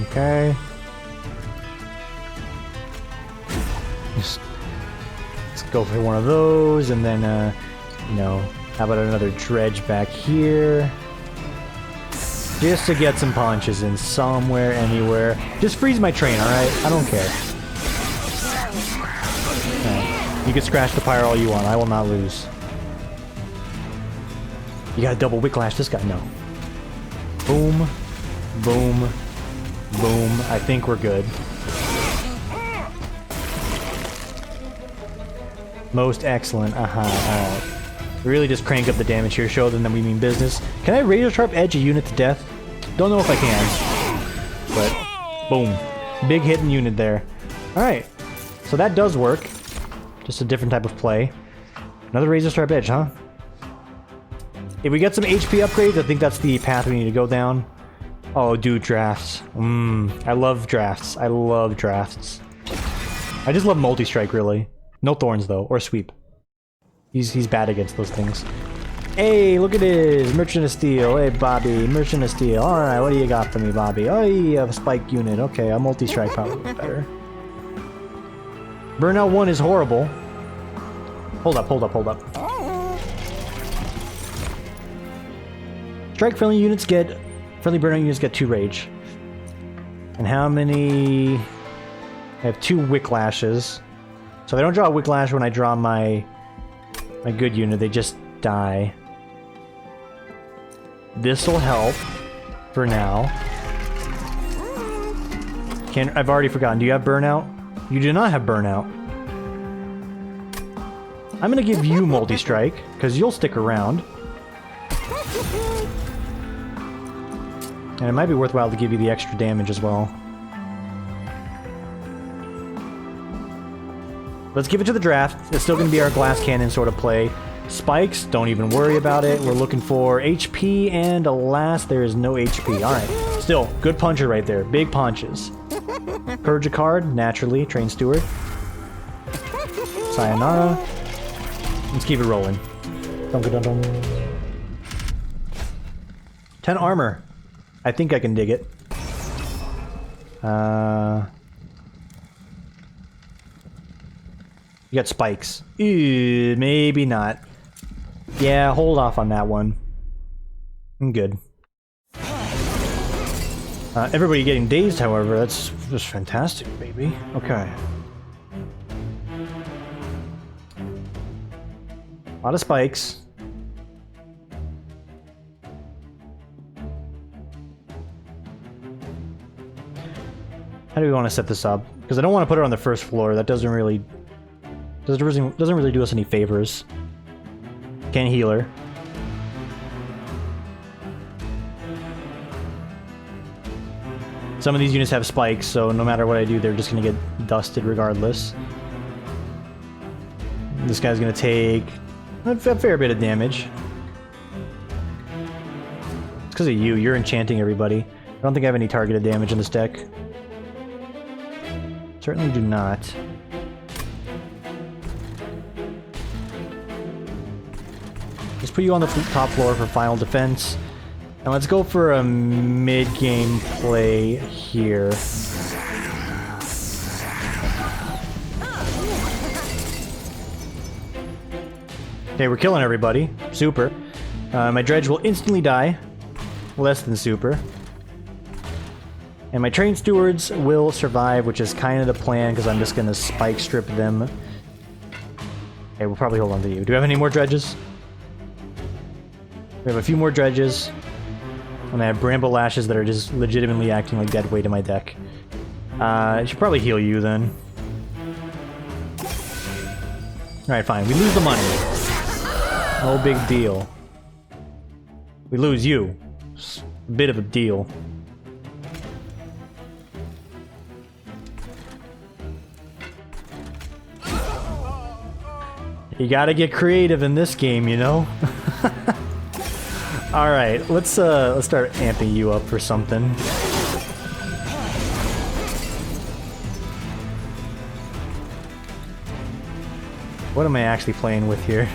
Speaker 1: Okay. Let's go for one of those, and then, you know, how about another dredge back here? Just to get some punches in somewhere, anywhere. Just freeze my train, alright? I don't care. Right. You can scratch the pyre all you want, I will not lose. You gotta double Wicklash this guy, no. Boom. Boom. Boom. I think we're good. Most excellent. Alright. Really just crank up the damage here, show them that we mean business. Can I Razor Sharp Edge a unit to death? Don't know if I can. But, boom. Big hitting unit there. Alright. So that does work. Just a different type of play. Another Razor Sharp Edge, huh? If we get some HP upgrades, I think that's the path we need to go down. Oh, dude, drafts. I love drafts. I love drafts. I just love multi-strike, really. No thorns, though. Or sweep. He's bad against those things. Hey, look at this! Merchant of Steel. Hey, Bobby. Merchant of Steel. Alright, what do you got for me, Bobby? Oh, you have a spike unit. Okay, a multi-strike probably would be better. Burnout 1 is horrible. Hold up, hold up, hold up. Strike-friendly units get... Friendly burnout units get 2 rage. And how many... I have 2 Wicklashes. So if I don't draw a Wicklash when I draw my good unit, they just die. This'll help for now. I've already forgotten. Do you have burnout? You do not have burnout. I'm gonna give you multi-strike, because you'll stick around. And it might be worthwhile to give you the extra damage as well. Let's give it to the draft. It's still going to be our glass cannon sort of play. Spikes, don't even worry about it. We're looking for HP, and alas, there is no HP. Alright, still, good puncher right there. Big punches. Purge a card, naturally. Train Steward. Sayonara. Let's keep it rolling. 10 armor. I think I can dig it. You got spikes. Ew, maybe not. Yeah, hold off on that one. I'm good. Everybody getting dazed, however, that's just fantastic, baby. Okay. A lot of spikes. How do we want to set this up? Because I don't want to put it on the first floor. That doesn't really do us any favors. Can't heal her. Some of these units have spikes, so no matter what I do, they're just gonna get dusted regardless. This guy's gonna take a fair bit of damage. It's because of you. You're enchanting everybody. I don't think I have any targeted damage in this deck. Certainly do not. Let's put you on the top floor for final defense. And let's go for a mid-game play here. Okay, we're killing everybody. Super. My dredge will instantly die. Less than super. And my train stewards will survive, which is kind of the plan, because I'm just going to spike strip them. Okay, we'll probably hold on to you. Do we have any more dredges? We have a few more dredges. And I have bramble lashes that are just legitimately acting like dead weight in my deck. I should probably heal you then. Alright, fine. We lose the money. No big deal. We lose you. It's a bit of a deal. You gotta get creative in this game, you know? Alright, let's start amping you up for something. What am I actually playing with here?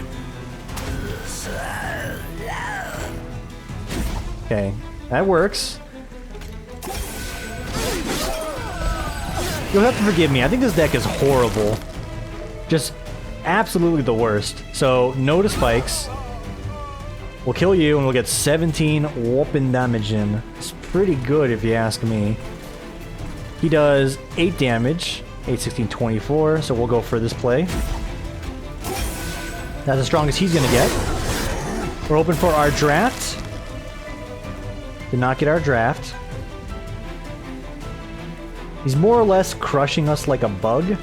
Speaker 1: Okay, that works. You'll have to forgive me, I think this deck is horrible. Just absolutely the worst. So, no to spikes. We'll kill you and we'll get 17 whopping damage in. It's pretty good if you ask me. He does 8 damage. 8, 16, 24. So we'll go for this play. That's as strong as he's gonna get. We're open for our draft. Did not get our draft. He's more or less crushing us like a bug.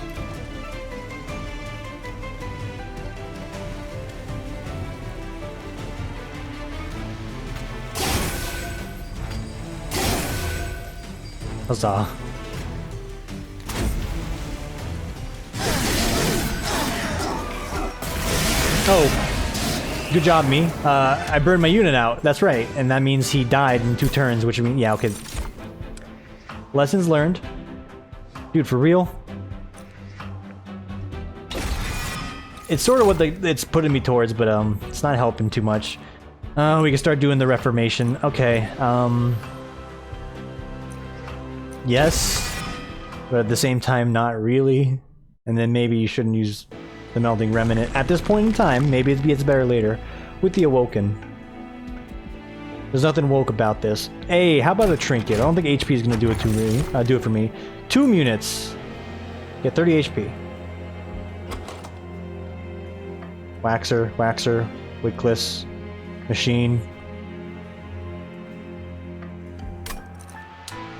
Speaker 1: Huzzah. Oh, good job, me. I burned my unit out. That's right, and that means he died in 2 turns, which means, yeah, okay. Lessons learned. Dude, for real? It's sort of what it's putting me towards, but it's not helping too much. We can start doing the Reformation. Okay, yes, but at the same time, not really. And then maybe you shouldn't use the Melting Remnant at this point in time. Maybe it gets better later with the Awoken. There's nothing woke about this. Hey, how about a Trinket? I don't think HP is going to do it to me. Do it for me. 2 units. Get 30 HP. Waxer, Waxer, Wickless, Machine.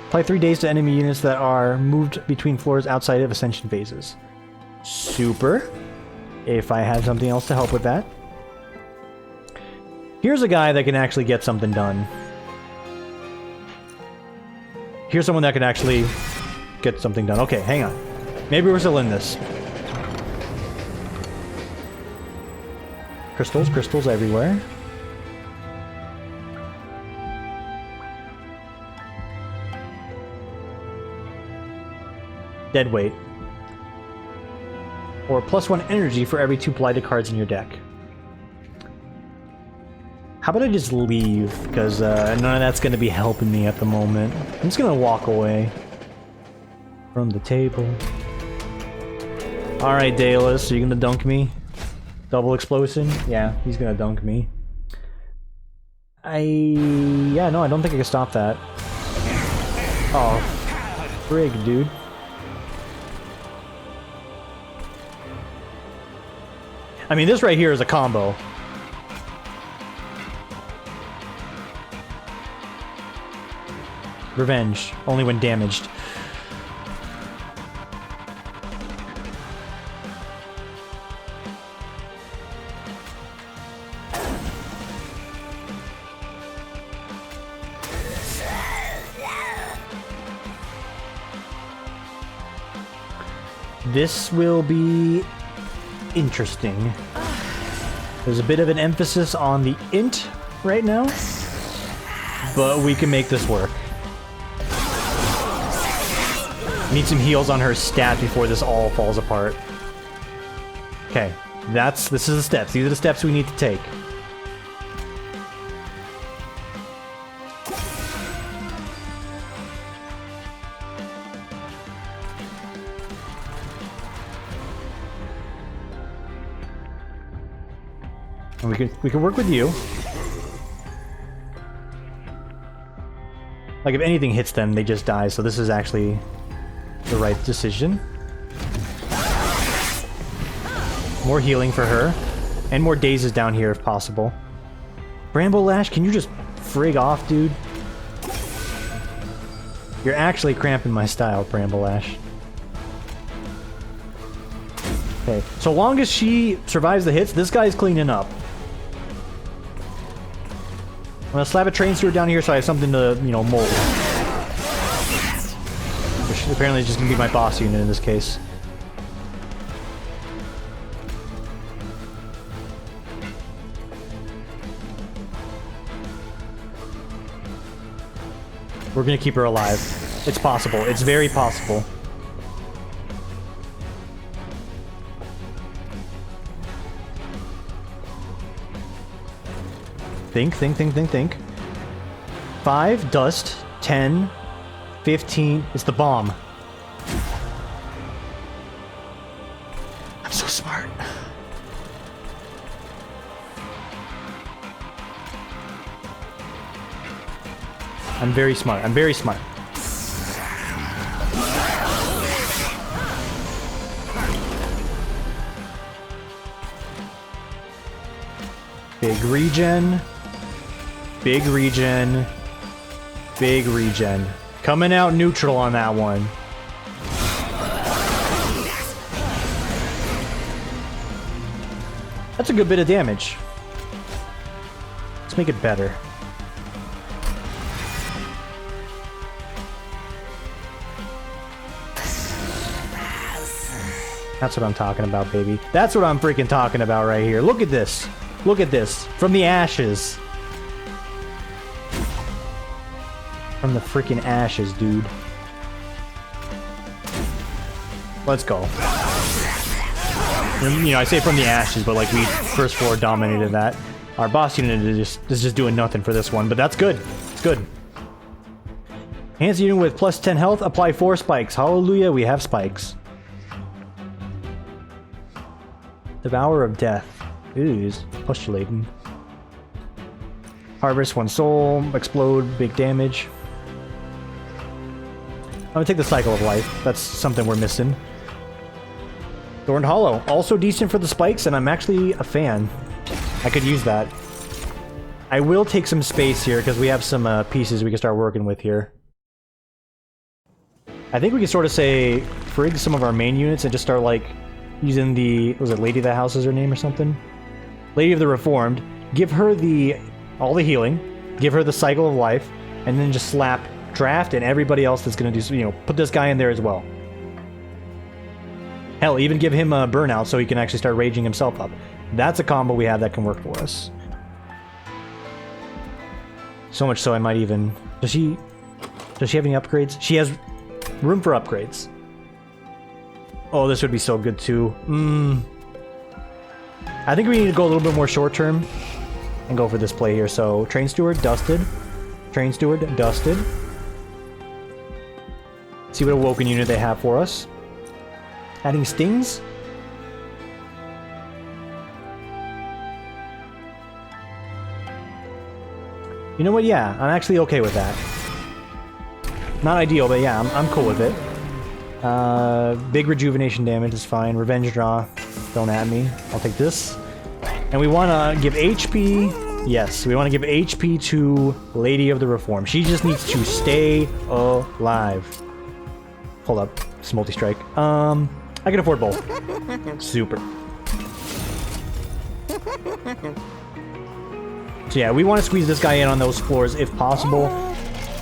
Speaker 1: Apply 3 days to enemy units that are moved between floors outside of Ascension phases. Super. If I had something else to help with that. Here's a guy that can actually get something done. Here's someone that can actually get something done. Okay, hang on. Maybe we're still in this. Crystals, crystals everywhere. Dead weight. Or +1 energy for every 2 blighted cards in your deck. How about I just leave? Because none of that's going to be helping me at the moment. I'm just going to walk away from the table. Alright, Daedalus, are you going to dunk me? Double explosion? Yeah, he's going to dunk me. Yeah, no, I don't think I can stop that. Oh, frig, dude. I mean, this right here is a combo. Revenge, only when damaged. This will be interesting. There's a bit of an emphasis on the int right now, but we can make this work. Need some heals on her stat before this all falls apart. Okay, this is the steps. These are the steps we need to take. And we can work with you. Like if anything hits them, they just die, so this is actually the right decision. More healing for her. And more dazes down here if possible. Bramble Lash, can you just frig off, dude? You're actually cramping my style, Bramble Lash. Okay, so long as she survives the hits, this guy's cleaning up. I'm gonna slap a train steward down here so I have something to, you know, mold. Which apparently is just gonna be my boss unit in this case. We're gonna keep her alive. It's possible. It's very possible. Think. 5, dust. 10, 15. It's the bomb. I'm so smart. I'm very smart. I'm very smart. Big regen. Big regen. Big regen. Coming out neutral on that one. That's a good bit of damage. Let's make it better. That's what I'm talking about, baby. That's what I'm freaking talking about right here. Look at this. Look at this. From the ashes. From the freaking ashes, dude. Let's go. You know, I say from the ashes, but like we first floor dominated that. Our boss unit is just doing nothing for this one, but that's good. It's good. Hands unit with plus 10 health. Apply 4 spikes. Hallelujah, we have spikes. Devourer of Death. Ooh, is postulating. Harvest 1 soul. Explode. Big damage. I'm gonna take the Cycle of Life. That's something we're missing. Thorned Hollow. Also decent for the spikes, and I'm actually a fan. I could use that. I will take some space here, because we have some pieces we can start working with here. I think we can sort of say, frig some of our main units and just start, like, using the... was it Lady of the House is her name or something? Lady of the Reformed. Give her all the healing. Give her the Cycle of Life. And then just slap Draft and everybody else that's going to do... you know, put this guy in there as well. Hell, even give him a Burnout so he can actually start raging himself up. That's a combo we have that can work for us. So much so I might even... Does she have any upgrades? She has room for upgrades. Oh, this would be so good too. I think we need to go a little bit more short term and go for this play here. So, Train Steward, dusted. Train Steward, dusted. See what Awoken unit they have for us. Adding stings. You know what? Yeah, I'm actually okay with that. Not ideal, but yeah, I'm cool with it. Big rejuvenation damage is fine. Revenge draw. Don't at me. I'll take this. And we want to give HP... Yes, we want to give HP to Lady of the Reform. She just needs to stay alive. Hold up. It's multi-strike. I can afford both. Super. So yeah, we want to squeeze this guy in on those floors if possible.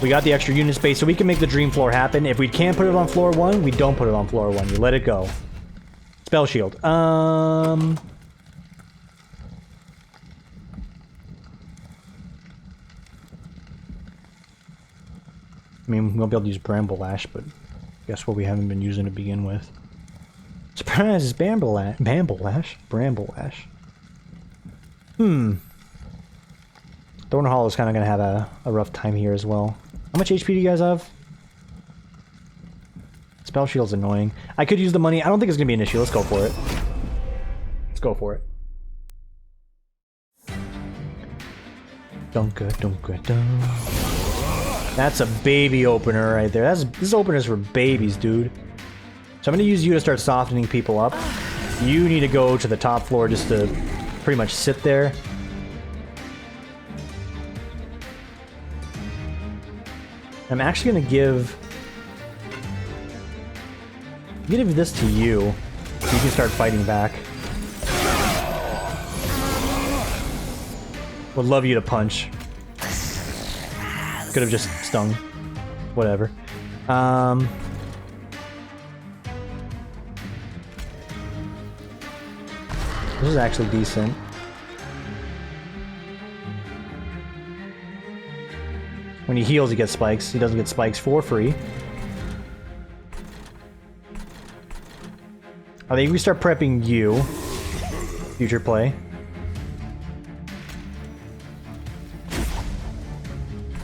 Speaker 1: We got the extra unit space, so we can make the dream floor happen. If we can't put it on floor 1, we don't put it on floor 1. You let it go. Spell shield. I mean, we'll be able to use Bramble Lash, but guess what we haven't been using to begin with. Surprise, it's Bramble Lash. Bramble Lash. Thorn Hollow is kind of going to have a rough time here as well. How much HP do you guys have? Spell Shield's annoying. I could use the money. I don't think it's going to be an issue. Let's go for it. Let's go for it. Dunka, dunka, dun. That's a baby opener right there. This opener's for babies, dude. So I'm gonna use you to start softening people up. You need to go to the top floor just to pretty much sit there. I'm actually gonna give this to you, so you can start fighting back. Would love you to punch. Could have just stung. Whatever. This is actually decent. When he heals, he gets spikes. He doesn't get spikes for free. I think we start prepping you. Future play.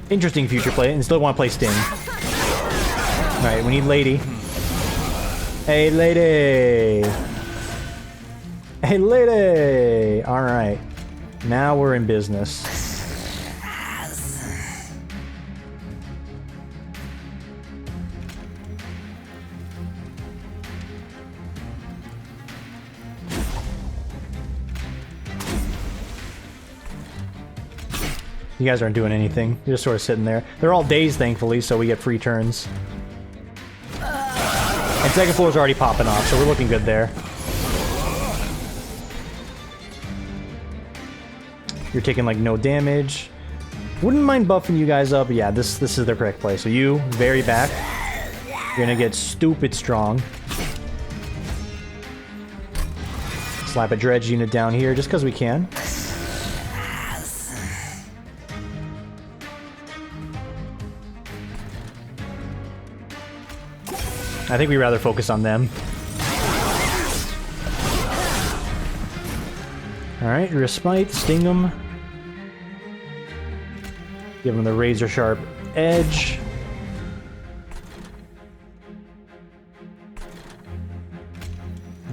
Speaker 1: Interesting future play, and still want to play Sting. Alright, we need Lady. Hey, Lady! Hey, Lady! Alright. Now we're in business. You guys aren't doing anything. You're just sort of sitting there. They're all dazed, thankfully, so we get free turns. And second floor's already popping off, so we're looking good there. You're taking, like, no damage. Wouldn't mind buffing you guys up, but yeah, this is the correct play. So you, very back. You're gonna get stupid strong. Slap a dredge unit down here, just because we can. I think we rather focus on them. Alright, Respite, sting them. Give them the razor sharp edge.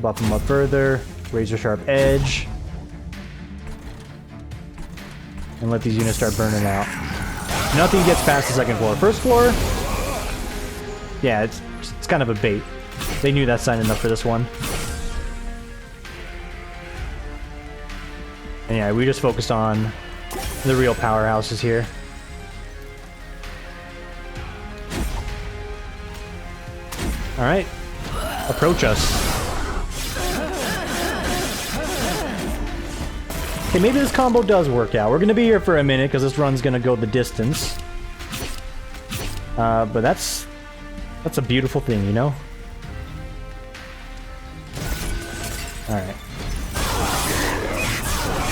Speaker 1: Buff them up further. Razor sharp edge. And let these units start burning out. Nothing gets past the second floor. First floor, yeah, it's kind of a bait. They knew that signing up for this one. And yeah, we just focused on the real powerhouses here. Alright. Approach us. Okay, maybe this combo does work out. We're gonna be here for a minute because this run's gonna go the distance. But that's a beautiful thing, you know? Alright.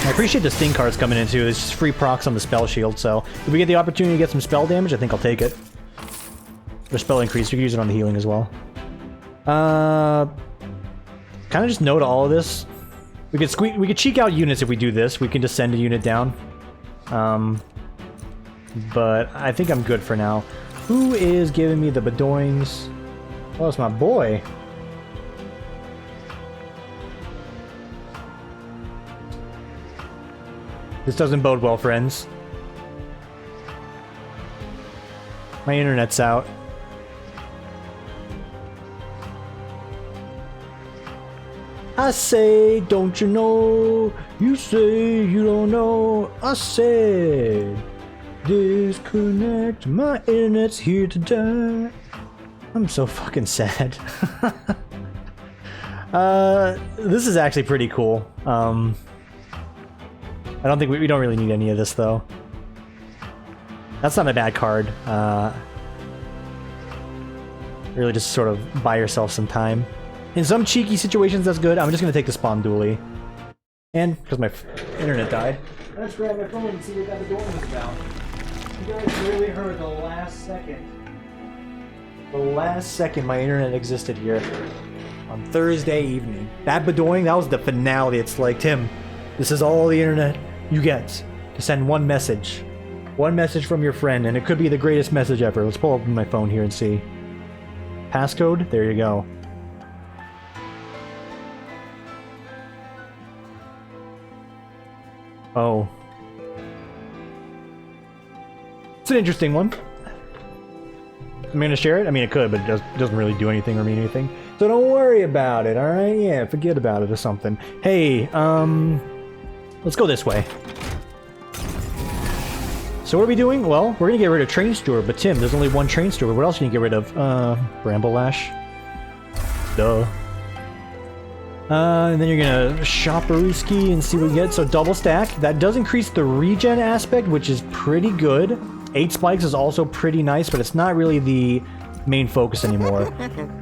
Speaker 1: I appreciate the Sting cards coming in too. There's just free procs on the spell shield, so if we get the opportunity to get some spell damage, I think I'll take it. Or spell increase, we can use it on the healing as well. Kind of just no to all of this. We could cheek out units if we do this. We can just send a unit down. But I think I'm good for now. Who is giving me the bedoings? Oh, it's my boy. This doesn't bode well, friends. My internet's out. I say, don't you know? You say you don't know. I said, disconnect. My internet's here to die. I'm so fucking sad. This is actually pretty cool. I don't think we don't really need any of this though. That's not a bad card. Really just sort of buy yourself some time. In some cheeky situations, that's good. I'm just gonna take the spawn dually. And, because my internet died. Let's grab my phone and see what that door was about. You guys really heard the last second. The last second my internet existed here. On Thursday evening. That bedoing, that was the finale. It's like, Tim, this is all the internet you get to send one message. One message from your friend, and it could be the greatest message ever. Let's pull up my phone here and see. Passcode? There you go. Oh. an interesting one. I'm gonna share it? I mean, it could, but it doesn't really do anything or mean anything. So don't worry about it, alright? Yeah, forget about it or something. Hey, let's go this way. So what are we doing? Well, we're gonna get rid of Train Steward, but Tim, there's only one Train Steward. What else can you get rid of? Bramble Lash. Duh. And then you're gonna shop Aruski and see what you get. So double stack. That does increase the regen aspect, which is pretty good. 8 spikes is also pretty nice, but it's not really the main focus anymore.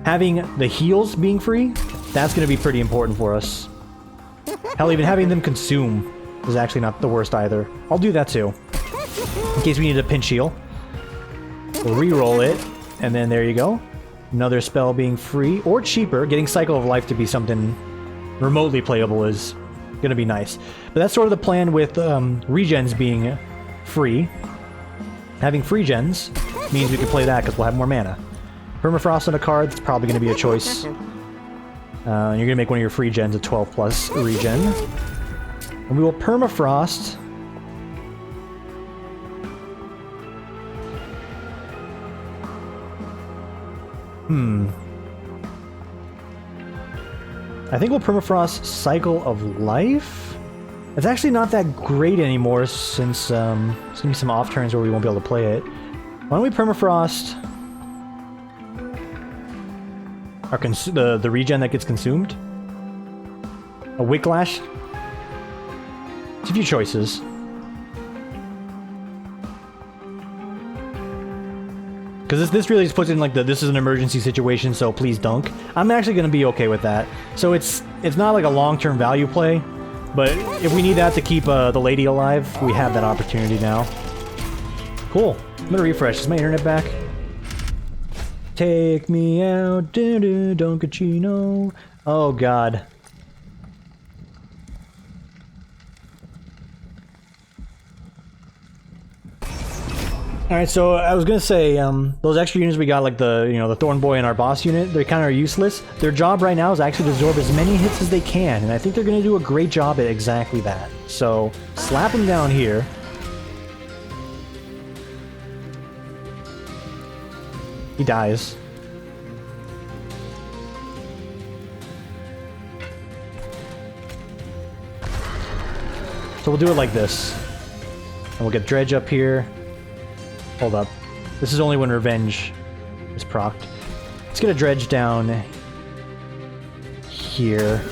Speaker 1: Having the heals being free, that's gonna be pretty important for us. Hell, even having them consume is actually not the worst either. I'll do that too. In case we need a pinch heal. We'll re-roll it, and then there you go. Another spell being free, or cheaper. Getting Cycle of Life to be something remotely playable is gonna be nice. But that's sort of the plan with regens being free. Having free gens means we can play that because we'll have more mana. Permafrost on a card, that's probably gonna be a choice. You're gonna make one of your free gens a 12 plus regen. And we will permafrost. I think we'll permafrost Cycle of Life. It's actually not that great anymore since there's gonna be some off turns where we won't be able to play it. Why don't we permafrost our the regen that gets consumed? A Wicklash? It's a few choices. Because this really just puts it in like this is an emergency situation, so please dunk. I'm actually going to be okay with that. So it's not like a long-term value play, but if we need that to keep the lady alive, we have that opportunity now. Cool. I'm going to refresh. Is my internet back? Take me out, do-do, Donkachino. Oh god. Alright, so I was gonna say, those extra units we got, like the Thorn Boy and our boss unit, they kind of are useless. Their job right now is actually to absorb as many hits as they can, and I think they're gonna do a great job at exactly that. So, slap them down here. He dies. So we'll do it like this. And we'll get Dredge up here. Hold up. This is only when Revenge is procced. Let's get a Dredge down here.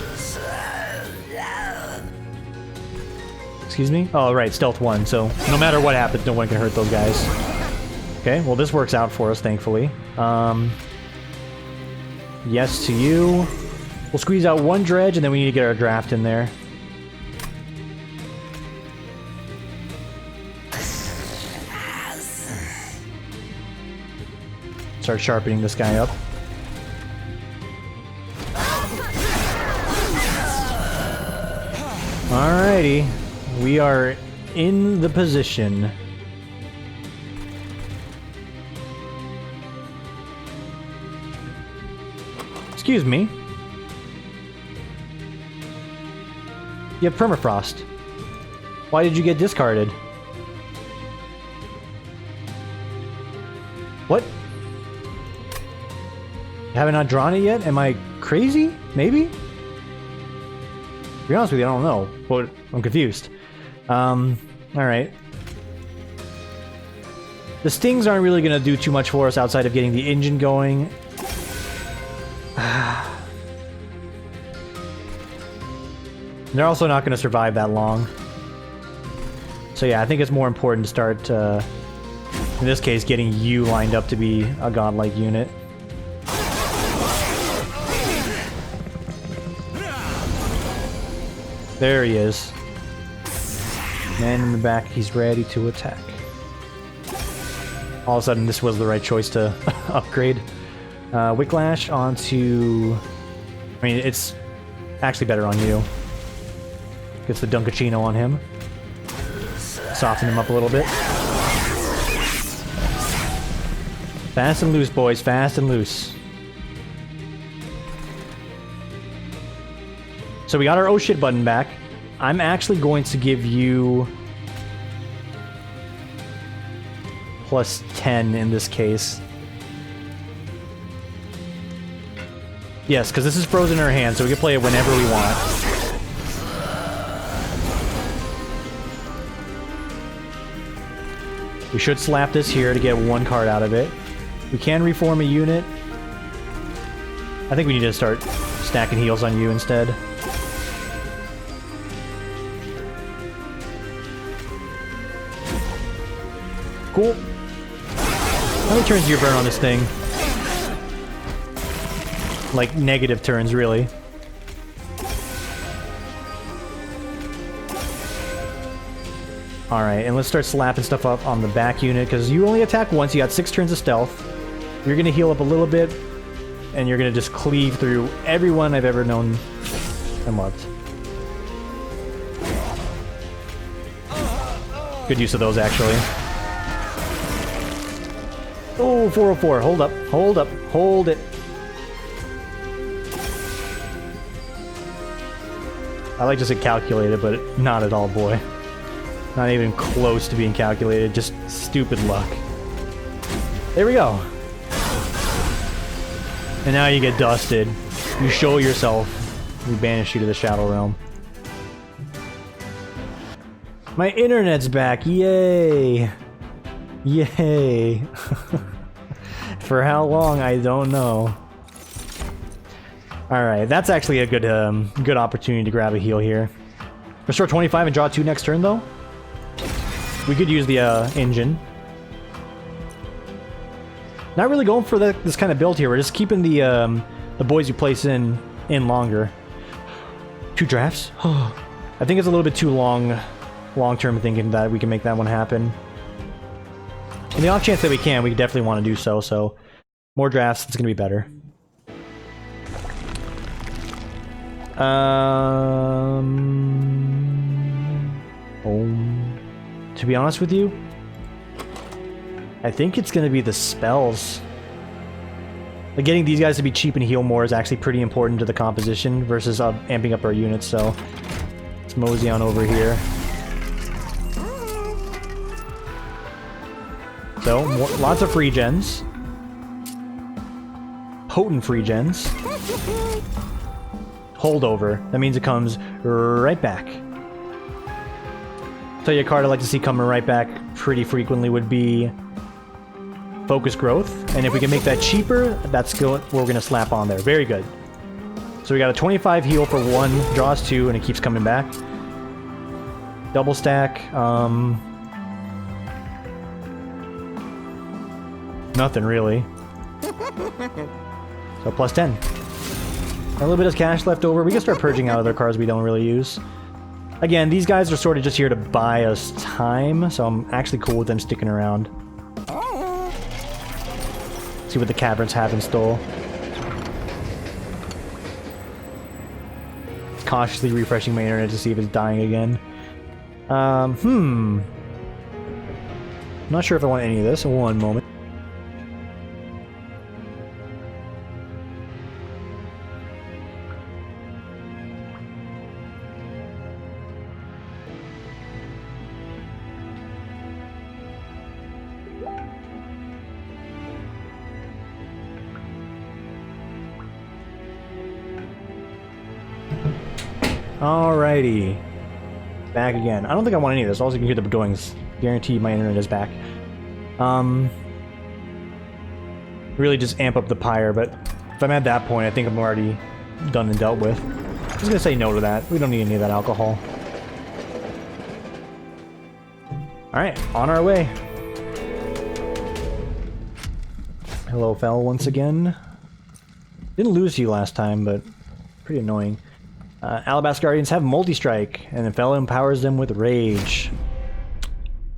Speaker 1: Excuse me? Oh, right, Stealth 1, so no matter what happens, no one can hurt those guys. Okay, well this works out for us, thankfully. Yes to you. We'll squeeze out one Dredge, and then we need to get our draft in there. Start sharpening this guy up. Alrighty. We are in the position. Excuse me. You have permafrost. Why did you get discarded? What? Haven't I drawn it yet? Am I crazy? Maybe? To be honest with you, I don't know. But I'm confused. Alright. The stings aren't really going to do too much for us outside of getting the engine going. They're also not going to survive that long. So yeah, I think it's more important to start, in this case, getting you lined up to be a godlike unit. There he is. Man in the back, he's ready to attack. All of a sudden, this was the right choice to upgrade. Wicklash onto... I mean, it's actually better on you. Gets the Dunkachino on him. Soften him up a little bit. Fast and loose, boys. Fast and loose. So we got our oh shit button back. I'm actually going to give you... plus 10 in this case. Yes, because this is frozen in our hand, so we can play it whenever we want. We should slap this here to get one card out of it. We can reform a unit. I think we need to start stacking heals on you instead. Cool. How many turns do you burn on this thing? Like, negative turns, really. Alright, and let's start slapping stuff up on the back unit, because you only attack once, you got 6 turns of stealth. You're gonna heal up a little bit, and you're gonna just cleave through everyone I've ever known and loved. Good use of those, actually. Oh, 404, hold up, hold up, hold it. I like to say calculated, but not at all, boy. Not even close to being calculated, just stupid luck. There we go. And now you get dusted. You show yourself. We banish you to the Shadow Realm. My internet's back, yay! Yay! For how long, I don't know. Alright, that's actually a good good opportunity to grab a heal here. Restore 25 and draw 2 next turn, though. We could use the engine. Not really going for this kind of build here. We're just keeping the boys you place in longer. 2 drafts? I think it's a little bit too long-term thinking that we can make that one happen. And the off chance that we can, we definitely want to do so. So more drafts, it's going to be better. To be honest with you, I think it's going to be the spells. Like, getting these guys to be cheap and heal more is actually pretty important to the composition versus amping up our units, so let's mosey on over here. So, lots of free gens. Potent free gens. Holdover. That means it comes right back. Tell you a card I'd like to see coming right back pretty frequently would be Focus Growth. And if we can make that cheaper, that's what we're going to slap on there. Very good. So we got a 25 heal for 1, draws 2, and it keeps coming back. Double stack. Nothing really. So plus 10. A little bit of cash left over. We can start purging out other cards we don't really use. Again, these guys are sort of just here to buy us time, so I'm actually cool with them sticking around. See what the caverns have in store. Cautiously refreshing my internet to see if it's dying again. Not sure if I want any of this. One moment. Alrighty. Back again. I don't think I want any of this. All you can hear the doings. Guarantee my internet is back. Really just amp up the pyre, but if I'm at that point, I think I'm already done and dealt with. I'm just gonna say no to that. We don't need any of that alcohol. Alright, on our way. Hello, Fel, once again. Didn't lose to you last time, but pretty annoying. Alabaster Guardians have multi-strike, and Fel empowers them with rage.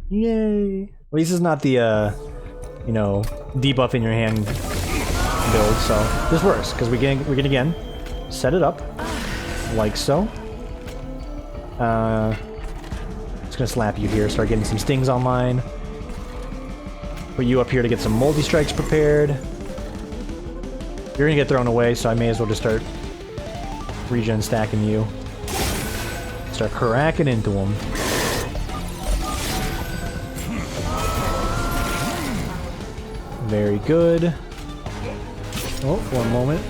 Speaker 1: Yay! At least it's not the, you know, debuff in your hand build, so this works, because we can again set it up, like so. Just gonna slap you here, start getting some stings online. Put you up here to get some multi-strikes prepared. You're gonna get thrown away, so I may as well just start regen stacking you. Start cracking into them. Very good. Oh, one moment.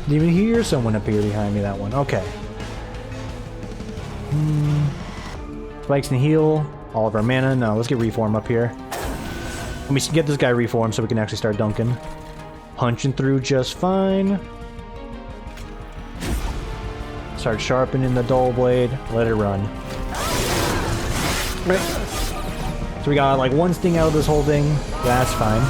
Speaker 1: Didn't even hear someone appear behind me, that one. Okay. Spikes and heal. All of our mana. No, let's get reform up here. Let me get this guy reformed so we can actually start dunking. Punching through just fine. Start sharpening the dull blade. Let it run. Right. So we got like one sting out of this whole thing. That's fine.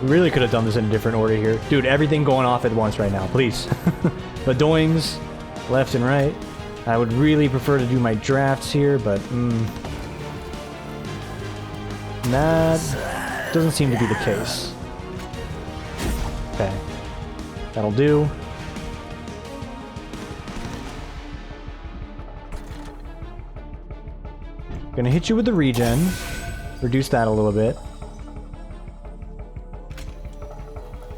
Speaker 1: We really could have done this in a different order here. Dude, everything going off at once right now, please. The doings, left and right. I would really prefer to do my drafts here, but that doesn't seem to be the case. Okay. That'll do. Gonna hit you with the regen. Reduce that a little bit.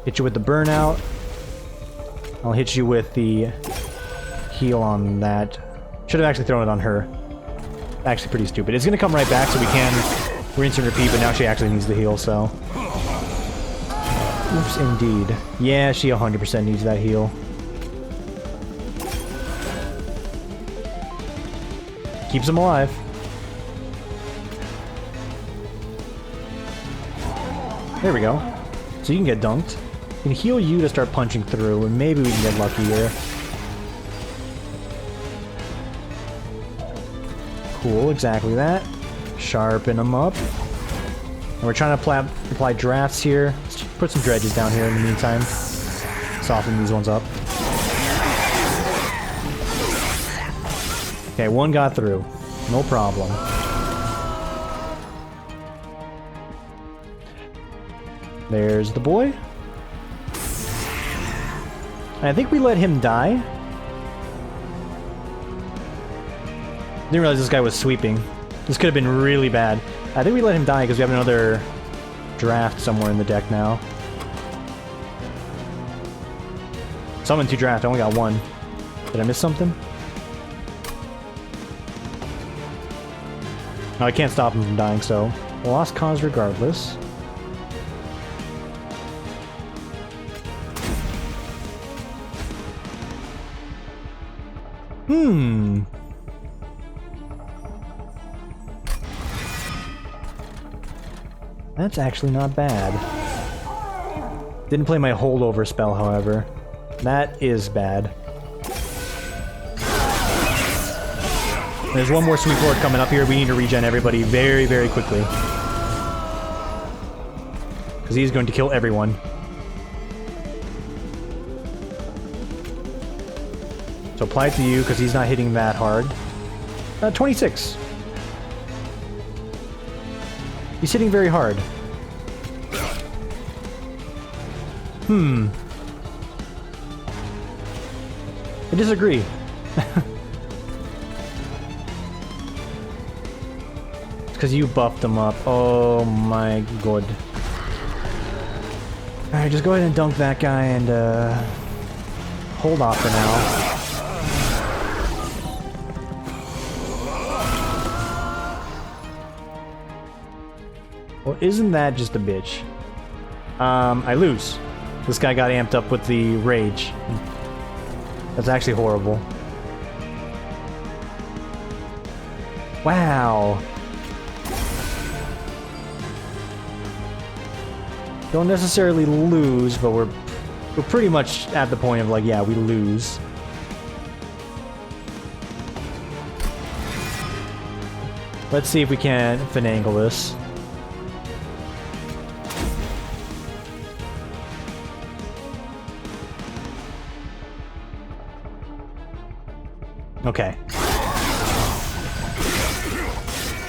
Speaker 1: Hit you with the burnout. I'll hit you with the heal on that. Should have actually thrown it on her. Actually pretty stupid. It's gonna come right back so we can rinse and repeat, but now she actually needs the heal, so. Oops, indeed. Yeah, she 100% needs that heal. Keeps him alive. There we go. So you can get dunked. We can heal you to start punching through, and maybe we can get lucky here. Cool, exactly that. Sharpen them up. And we're trying to apply drafts here. Let's put some dredges down here in the meantime. Soften these ones up. Okay, one got through. No problem. There's the boy. I think we let him die. Didn't realize this guy was sweeping. This could have been really bad. I think we let him die because we have another draft somewhere in the deck now. Summon 2 draft. I only got 1. Did I miss something? No, I can't stop him from dying, so lost cause regardless. That's actually not bad. Didn't play my holdover spell, however. That is bad. There's one more sweep lord coming up here. We need to regen everybody very, very quickly. Because he's going to kill everyone. So apply it to you, because he's not hitting that hard. 26. He's hitting very hard. I disagree. It's because you buffed him up. Oh my god. Alright, just go ahead and dunk that guy and hold off for now. Well, isn't that just a bitch? I lose. This guy got amped up with the rage. That's actually horrible. Wow. Don't necessarily lose, but we're pretty much at the point of like, yeah, we lose. Let's see if we can finagle this. Okay.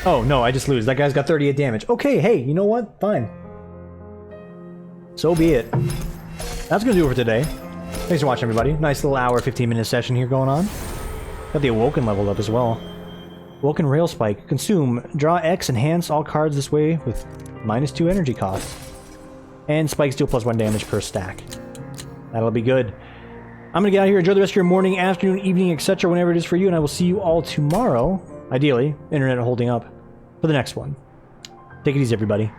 Speaker 1: Oh, no, I just lose. That guy's got 38 damage. Okay, hey, you know what? Fine. So be it. That's gonna do it for today. Thanks for watching, everybody. Nice little hour, 15-minute session here going on. Got the Awoken leveled up as well. Awoken Rail Spike. Consume. Draw X, enhance all cards this way with -2 energy cost. And spikes deal +1 damage per stack. That'll be good. I'm gonna get out of here. Enjoy the rest of your morning, afternoon, evening, etc. whenever it is for you, and I will see you all tomorrow. Ideally, internet holding up, for the next one. Take it easy, everybody.